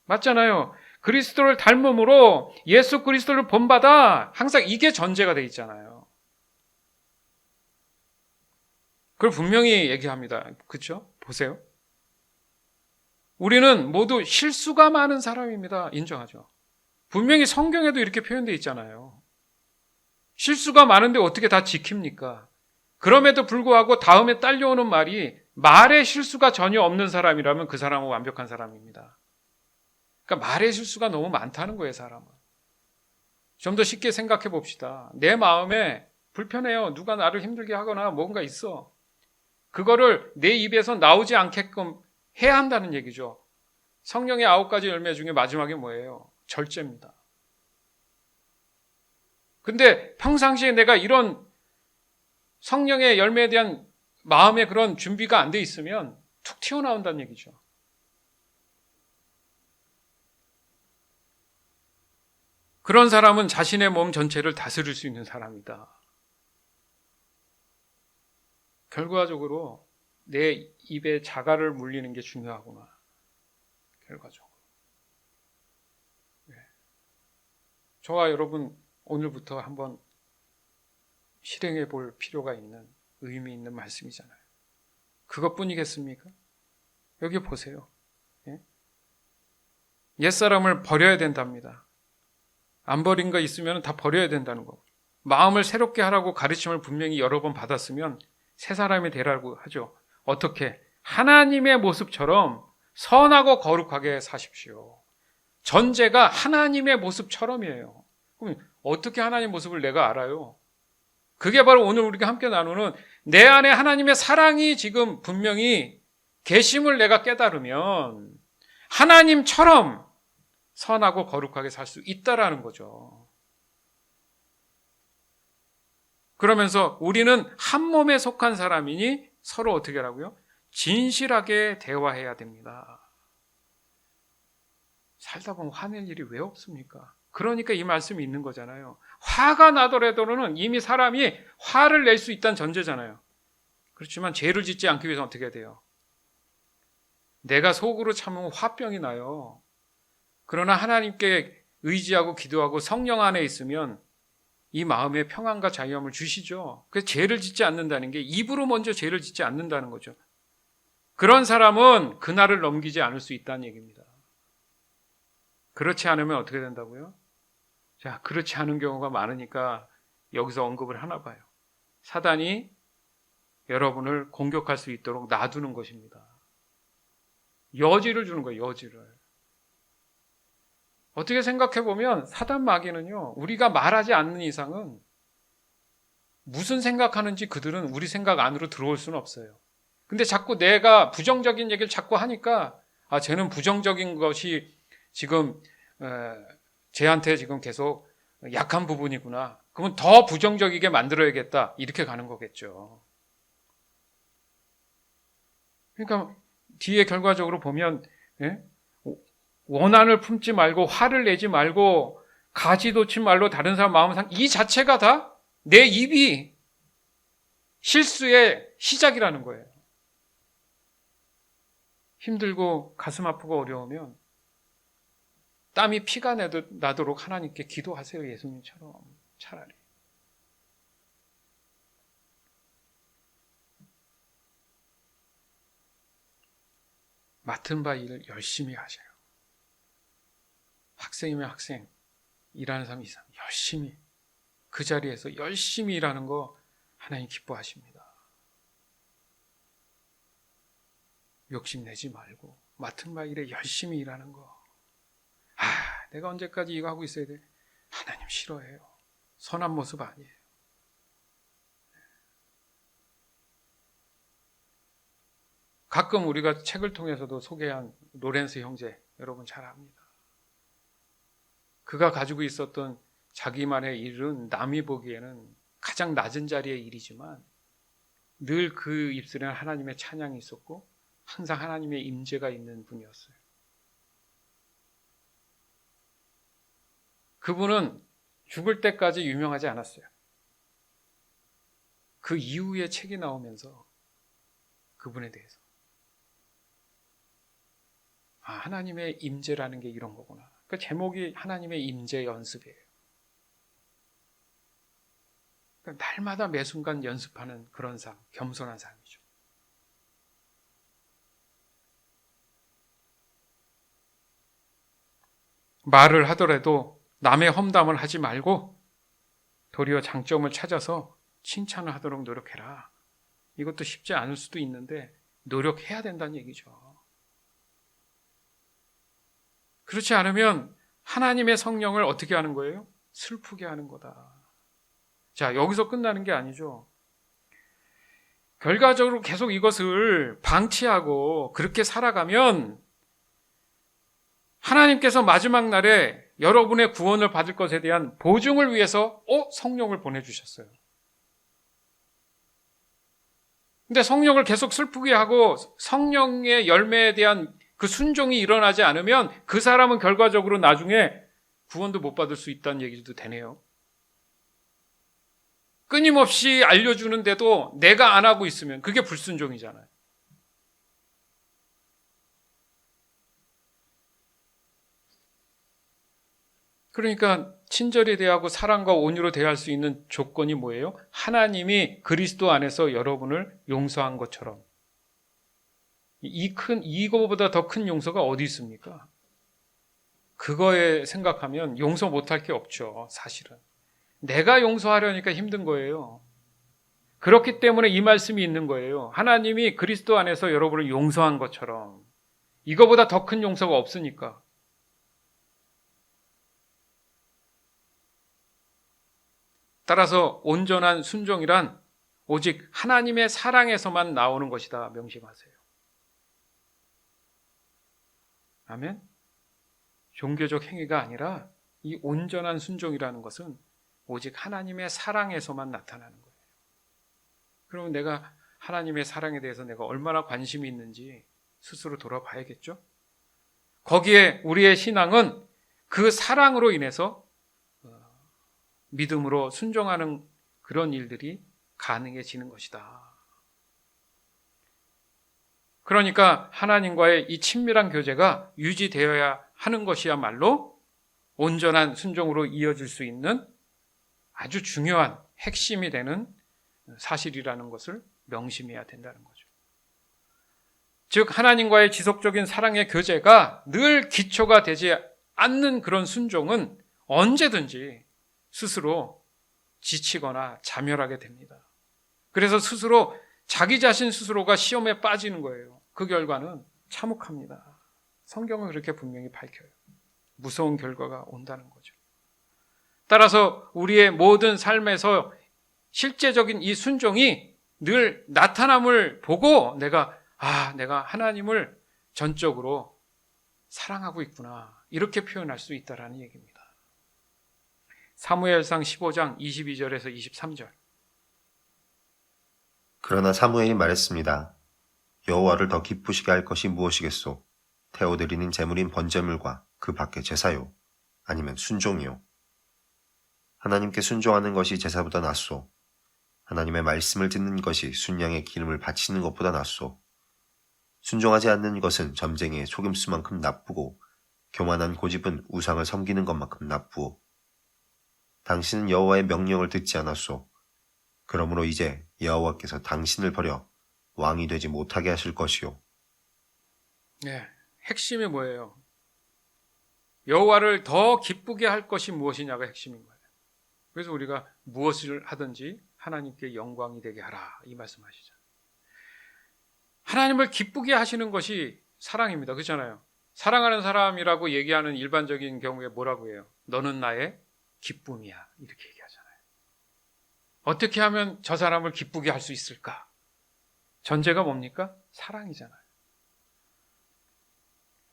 Speaker 1: 맞잖아요. 그리스도를 닮음으로 예수 그리스도를 본받아. 항상 이게 전제가 돼 있잖아요. 그걸 분명히 얘기합니다. 그렇죠? 보세요. 우리는 모두 실수가 많은 사람입니다. 인정하죠. 분명히 성경에도 이렇게 표현되어 있잖아요. 실수가 많은데 어떻게 다 지킵니까? 그럼에도 불구하고 다음에 딸려오는 말이 말에 실수가 전혀 없는 사람이라면 그 사람은 완벽한 사람입니다. 그러니까 말에 실수가 너무 많다는 거예요, 사람은. 좀 더 쉽게 생각해 봅시다. 내 마음에 불편해요. 누가 나를 힘들게 하거나 뭔가 있어. 그거를 내 입에서 나오지 않게끔 해야 한다는 얘기죠. 성령의 9가지 열매 중에 마지막에 뭐예요? 절제입니다. 근데 평상시에 내가 이런 성령의 열매에 대한 마음의 그런 준비가 안 돼 있으면 툭 튀어나온다는 얘기죠. 그런 사람은 자신의 몸 전체를 다스릴 수 있는 사람이다. 결과적으로 내 입에 자갈을 물리는 게 중요하구나. 결과적으로. 네. 저와 여러분 오늘부터 한번 실행해 볼 필요가 있는 의미 있는 말씀이잖아요. 그것뿐이겠습니까? 여기 보세요. 예? 옛사람을 버려야 된답니다. 안 버린 거 있으면 다 버려야 된다는 거. 마음을 새롭게 하라고 가르침을 분명히 여러 번 받았으면 새 사람이 되라고 하죠. 어떻게? 하나님의 모습처럼 선하고 거룩하게 사십시오. 전제가 하나님의 모습처럼이에요. 그럼 어떻게 하나님의 모습을 내가 알아요? 그게 바로 오늘 우리가 함께 나누는 내 안에 하나님의 사랑이 지금 분명히 계심을 내가 깨달으면 하나님처럼 선하고 거룩하게 살 수 있다라는 거죠. 그러면서 우리는 한 몸에 속한 사람이니 서로 어떻게 하라고요? 진실하게 대화해야 됩니다. 살다 보면 화낼 일이 왜 없습니까? 그러니까 이 말씀이 있는 거잖아요. 화가 나더라도는 이미 사람이 화를 낼 수 있다는 전제잖아요. 그렇지만 죄를 짓지 않기 위해서 어떻게 해야 돼요? 내가 속으로 참으면 화병이 나요. 그러나 하나님께 의지하고 기도하고 성령 안에 있으면 이 마음에 평안과 자유함을 주시죠. 그래서 죄를 짓지 않는다는 게 입으로 먼저 죄를 짓지 않는다는 거죠. 그런 사람은 그날을 넘기지 않을 수 있다는 얘기입니다. 그렇지 않으면 어떻게 된다고요? 자, 그렇지 않은 경우가 많으니까 여기서 언급을 하나 봐요. 사단이 여러분을 공격할 수 있도록 놔두는 것입니다. 여지를 주는 거예요, 여지를. 어떻게 생각해 보면 사단 마귀는요, 우리가 말하지 않는 이상은 무슨 생각하는지 그들은 우리 생각 안으로 들어올 수는 없어요. 근데 자꾸 내가 부정적인 얘기를 자꾸 하니까 쟤는 부정적인 것이 지금 쟤한테 지금 계속 약한 부분이구나. 그러면 더 부정적이게 만들어야겠다. 이렇게 가는 거겠죠. 그러니까 뒤에 결과적으로 보면 원한을 품지 말고 화를 내지 말고 가지 놓지 말고 다른 사람 마음을 이 자체가 다 내 입이 실수의 시작이라는 거예요. 힘들고 가슴 아프고 어려우면 땀이 피가 나도록 하나님께 기도하세요. 예수님처럼 차라리. 맡은 바 일을 열심히 하세요. 학생이면 학생, 일하는 사람 이상 열심히 그 자리에서 열심히 일하는 거 하나님 기뻐하십니다. 욕심내지 말고 맡은 바 일에 열심히 일하는 거. 내가 언제까지 이거 하고 있어야 돼? 하나님 싫어해요. 선한 모습 아니에요. 가끔 우리가 책을 통해서도 소개한 로렌스 형제, 여러분 잘 압니다. 그가 가지고 있었던 자기만의 일은 남이 보기에는 가장 낮은 자리의 일이지만 늘 그 입술에는 하나님의 찬양이 있었고 항상 하나님의 임재가 있는 분이었어요. 그분은 죽을 때까지 유명하지 않았어요. 그 이후에 책이 나오면서 그분에 대해서 하나님의 임재라는 게 이런 거구나. 그 제목이 하나님의 임재 연습이에요. 그러니까 날마다 매 순간 연습하는 그런 삶, 겸손한 삶이죠. 말을 하더라도 남의 험담을 하지 말고 도리어 장점을 찾아서 칭찬을 하도록 노력해라. 이것도 쉽지 않을 수도 있는데 노력해야 된다는 얘기죠. 그렇지 않으면 하나님의 성령을 어떻게 하는 거예요? 슬프게 하는 거다. 자, 여기서 끝나는 게 아니죠. 결과적으로 계속 이것을 방치하고 그렇게 살아가면 하나님께서 마지막 날에 여러분의 구원을 받을 것에 대한 보증을 위해서 성령을 보내주셨어요. 근데 성령을 계속 슬프게 하고 성령의 열매에 대한 그 순종이 일어나지 않으면 그 사람은 결과적으로 나중에 구원도 못 받을 수 있다는 얘기도 되네요. 끊임없이 알려주는데도 내가 안 하고 있으면 그게 불순종이잖아요. 그러니까 친절히 대하고 사랑과 온유로 대할 수 있는 조건이 뭐예요? 하나님이 그리스도 안에서 여러분을 용서한 것처럼. 이거보다 더 큰 용서가 어디 있습니까? 그거에 생각하면 용서 못할 게 없죠, 사실은. 내가 용서하려니까 힘든 거예요. 그렇기 때문에 이 말씀이 있는 거예요. 하나님이 그리스도 안에서 여러분을 용서한 것처럼. 이거보다 더 큰 용서가 없으니까. 따라서 온전한 순종이란 오직 하나님의 사랑에서만 나오는 것이다 명심하세요. 아멘? 종교적 행위가 아니라 이 온전한 순종이라는 것은 오직 하나님의 사랑에서만 나타나는 거예요. 그러면 내가 하나님의 사랑에 대해서 내가 얼마나 관심이 있는지 스스로 돌아봐야겠죠? 거기에 우리의 신앙은 그 사랑으로 인해서 믿음으로 순종하는 그런 일들이 가능해지는 것이다. 그러니까 하나님과의 이 친밀한 교제가 유지되어야 하는 것이야말로 온전한 순종으로 이어질 수 있는 아주 중요한 핵심이 되는 사실이라는 것을 명심해야 된다는 거죠. 즉 하나님과의 지속적인 사랑의 교제가 늘 기초가 되지 않는 그런 순종은 언제든지 스스로 지치거나 자멸하게 됩니다. 그래서 스스로 자기 자신 스스로가 시험에 빠지는 거예요. 그 결과는 참혹합니다. 성경은 그렇게 분명히 밝혀요. 무서운 결과가 온다는 거죠. 따라서 우리의 모든 삶에서 실제적인 이 순종이 늘 나타남을 보고 내가 하나님을 전적으로 사랑하고 있구나 이렇게 표현할 수 있다는 얘기입니다. 사무엘상 15장 22절에서 23절.
Speaker 2: 그러나 사무엘이 말했습니다. 여호와를 더 기쁘시게 할 것이 무엇이겠소? 태워드리는 제물인 번제물과 그 밖의 제사요? 아니면 순종이요? 하나님께 순종하는 것이 제사보다 낫소. 하나님의 말씀을 듣는 것이 순양의 기름을 바치는 것보다 낫소. 순종하지 않는 것은 점쟁이의 속임수만큼 나쁘고 교만한 고집은 우상을 섬기는 것만큼 나쁘오. 당신은 여호와의 명령을 듣지 않았소. 그러므로 이제 여호와께서 당신을 버려 왕이 되지 못하게 하실 것이요.
Speaker 1: 네, 핵심이 뭐예요? 여호와를 더 기쁘게 할 것이 무엇이냐가 핵심인 거예요. 그래서 우리가 무엇을 하든지 하나님께 영광이 되게 하라 이 말씀하시죠. 하나님을 기쁘게 하시는 것이 사랑입니다. 그렇잖아요. 사랑하는 사람이라고 얘기하는 일반적인 경우에 뭐라고 해요? 너는 나의 기쁨이야 이렇게 얘기하잖아요. 어떻게 하면 저 사람을 기쁘게 할 수 있을까? 전제가 뭡니까? 사랑이잖아요.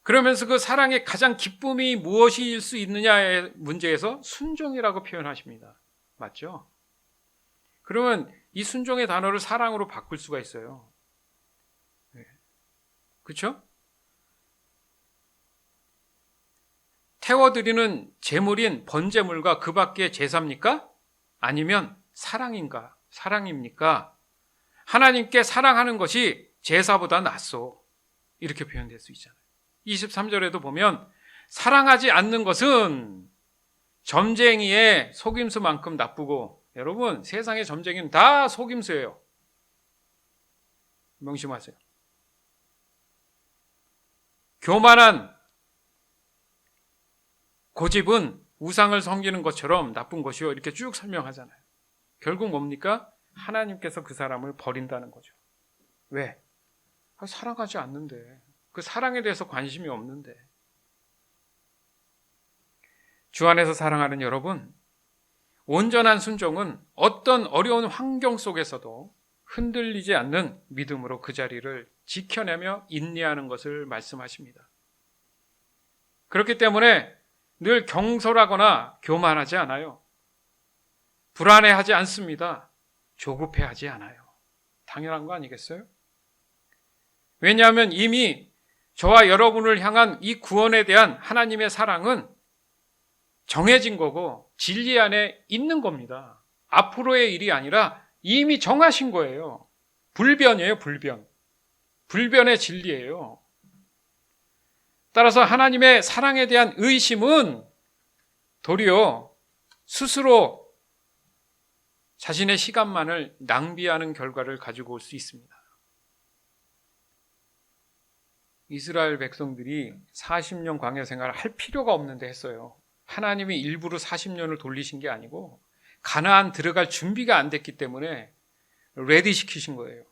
Speaker 1: 그러면서 그 사랑의 가장 기쁨이 무엇일 수 있느냐의 문제에서 순종이라고 표현하십니다. 맞죠? 그러면 이 순종의 단어를 사랑으로 바꿀 수가 있어요. 그렇죠? 태워드리는 제물인 번제물과 그 밖의 제사입니까? 아니면 사랑인가? 사랑입니까? 하나님께 사랑하는 것이 제사보다 낫소. 이렇게 표현될 수 있잖아요. 23절에도 보면 사랑하지 않는 것은 점쟁이의 속임수만큼 나쁘고, 여러분 세상의 점쟁이는 다 속임수예요. 명심하세요. 교만한 고집은 우상을 섬기는 것처럼 나쁜 것이요. 이렇게 쭉 설명하잖아요. 결국 뭡니까? 하나님께서 그 사람을 버린다는 거죠. 왜? 사랑하지 않는데. 그 사랑에 대해서 관심이 없는데. 주 안에서 사랑하는 여러분, 온전한 순종은 어떤 어려운 환경 속에서도 흔들리지 않는 믿음으로 그 자리를 지켜내며 인내하는 것을 말씀하십니다. 그렇기 때문에 늘 경솔하거나 교만하지 않아요. 불안해하지 않습니다. 조급해하지 않아요. 당연한 거 아니겠어요? 왜냐하면 이미 저와 여러분을 향한 이 구원에 대한 하나님의 사랑은 정해진 거고 진리 안에 있는 겁니다. 앞으로의 일이 아니라 이미 정하신 거예요. 불변이에요, 불변. 불변의 진리예요. 따라서 하나님의 사랑에 대한 의심은 도리어 스스로 자신의 시간만을 낭비하는 결과를 가지고 올 수 있습니다. 이스라엘 백성들이 40년 광야 생활을 할 필요가 없는데 했어요. 하나님이 일부러 40년을 돌리신 게 아니고 가나안 들어갈 준비가 안 됐기 때문에 레디 시키신 거예요.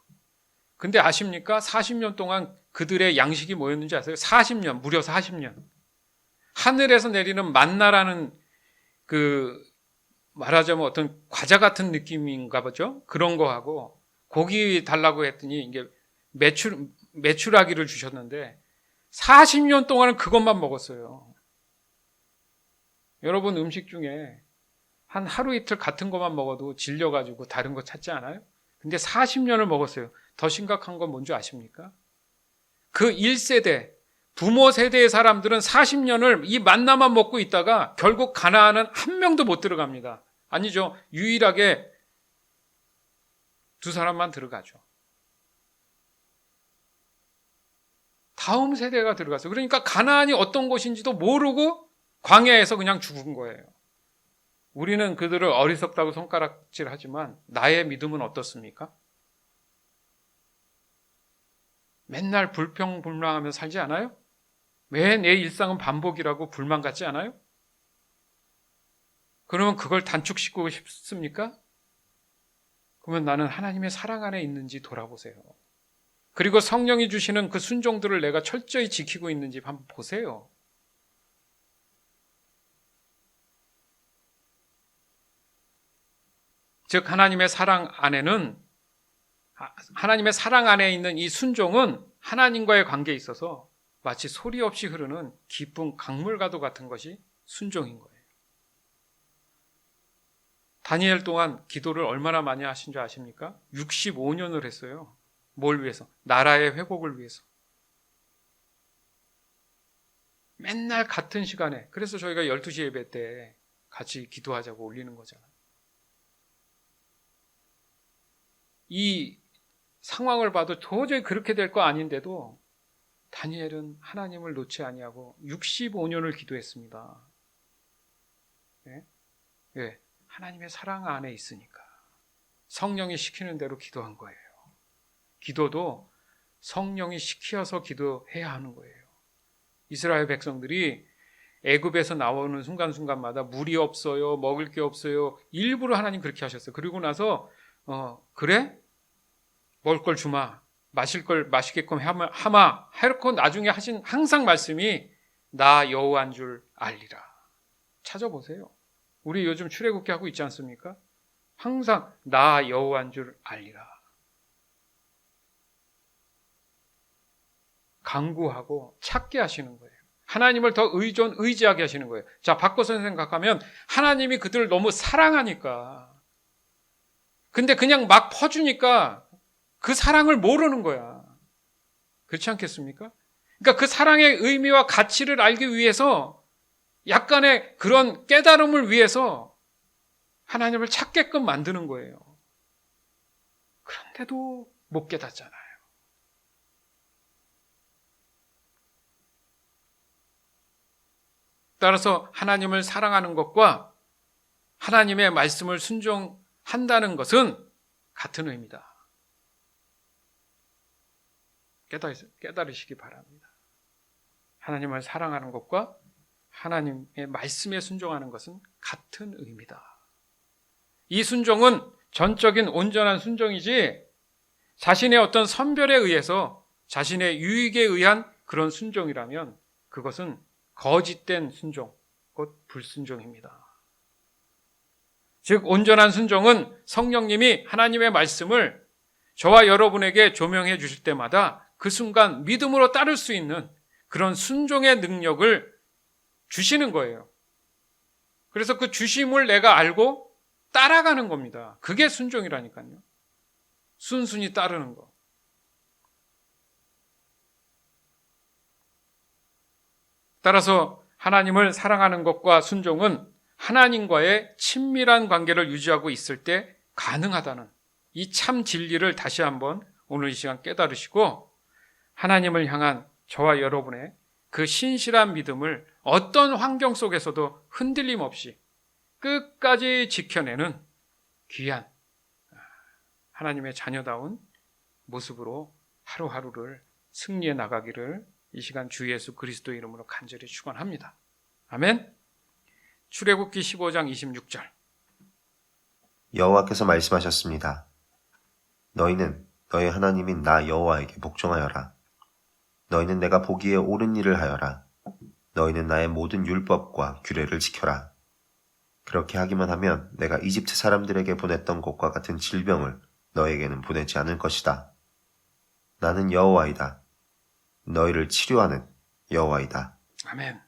Speaker 1: 근데 아십니까? 40년 동안 그들의 양식이 뭐였는지 아세요? 40년, 무려 40년. 하늘에서 내리는 만나라는 말하자면 어떤 과자 같은 느낌인가 보죠? 그런 거 하고 고기 달라고 했더니 이게 메추라기를 주셨는데 40년 동안은 그것만 먹었어요. 여러분 음식 중에 한 하루 이틀 같은 것만 먹어도 질려가지고 다른 거 찾지 않아요? 근데 40년을 먹었어요. 더 심각한 건 뭔지 아십니까? 그 1세대, 부모 세대의 사람들은 40년을 이 만나만 먹고 있다가 결국 가나안은 한 명도 못 들어갑니다. 아니죠. 유일하게 두 사람만 들어가죠. 다음 세대가 들어갔어요. 그러니까 가나안이 어떤 곳인지도 모르고 광야에서 그냥 죽은 거예요. 우리는 그들을 어리석다고 손가락질하지만 나의 믿음은 어떻습니까? 맨날 불평불만하며 살지 않아요? 왜 내 일상은 반복이라고 불만 같지 않아요? 그러면 그걸 단축시키고 싶습니까? 그러면 나는 하나님의 사랑 안에 있는지 돌아보세요. 그리고 성령이 주시는 그 순종들을 내가 철저히 지키고 있는지 한번 보세요. 즉 하나님의 사랑 안에 있는 이 순종은 하나님과의 관계에 있어서 마치 소리 없이 흐르는 기쁜 강물과도 같은 것이 순종인 거예요. 다니엘 동안 기도를 얼마나 많이 하신 줄 아십니까? 65년을 했어요. 뭘 위해서? 나라의 회복을 위해서. 맨날 같은 시간에. 그래서 저희가 12시 예배 때 같이 기도하자고 올리는 거잖아요. 이 상황을 봐도 도저히 그렇게 될 거 아닌데도 다니엘은 하나님을 놓지 아니하고 65년을 기도했습니다. 네? 왜? 하나님의 사랑 안에 있으니까. 성령이 시키는 대로 기도한 거예요. 기도도 성령이 시켜서 기도해야 하는 거예요. 이스라엘 백성들이 애굽에서 나오는 순간순간마다 물이 없어요, 먹을 게 없어요. 일부러 하나님 그렇게 하셨어요. 그리고 나서 그래? 먹을 걸 주마, 마실 걸 마시게끔 하마 해놓고 나중에 하신 항상 말씀이 나 여호와인 줄 알리라. 찾아보세요. 우리 요즘 출애굽기 하고 있지 않습니까? 항상 나 여호와인 줄 알리라. 강구하고 찾게 하시는 거예요. 하나님을 더 의지하게 하시는 거예요. 자, 바꿔서 생각하면 하나님이 그들을 너무 사랑하니까, 근데 그냥 막 퍼주니까 그 사랑을 모르는 거야. 그렇지 않겠습니까? 그러니까 그 사랑의 의미와 가치를 알기 위해서 약간의 그런 깨달음을 위해서 하나님을 찾게끔 만드는 거예요. 그런데도 못 깨닫잖아요. 따라서 하나님을 사랑하는 것과 하나님의 말씀을 순종한다는 것은 같은 의미다. 깨달으시기 바랍니다. 하나님을 사랑하는 것과 하나님의 말씀에 순종하는 것은 같은 의미다. 이 순종은 전적인 온전한 순종이지 자신의 어떤 선별에 의해서 자신의 유익에 의한 그런 순종이라면 그것은 거짓된 순종, 곧 불순종입니다. 즉 온전한 순종은 성령님이 하나님의 말씀을 저와 여러분에게 조명해 주실 때마다 그 순간 믿음으로 따를 수 있는 그런 순종의 능력을 주시는 거예요. 그래서 그 주심을 내가 알고 따라가는 겁니다. 그게 순종이라니까요. 순순히 따르는 거. 따라서 하나님을 사랑하는 것과 순종은 하나님과의 친밀한 관계를 유지하고 있을 때 가능하다는 이 참 진리를 다시 한번 오늘 이 시간 깨달으시고 하나님을 향한 저와 여러분의 그 신실한 믿음을 어떤 환경 속에서도 흔들림 없이 끝까지 지켜내는 귀한 하나님의 자녀다운 모습으로 하루하루를 승리해 나가기를 이 시간 주 예수 그리스도 이름으로 간절히 축원합니다. 아멘. 출애굽기 15장 26절.
Speaker 2: 여호와께서 말씀하셨습니다. 너희는 너희 하나님인 나 여호와에게 복종하여라. 너희는 내가 보기에 옳은 일을 하여라. 너희는 나의 모든 율법과 규례를 지켜라. 그렇게 하기만 하면 내가 이집트 사람들에게 보냈던 것과 같은 질병을 너에게는 보내지 않을 것이다. 나는 여호와이다. 너희를 치료하는 여호와이다.
Speaker 1: 아멘.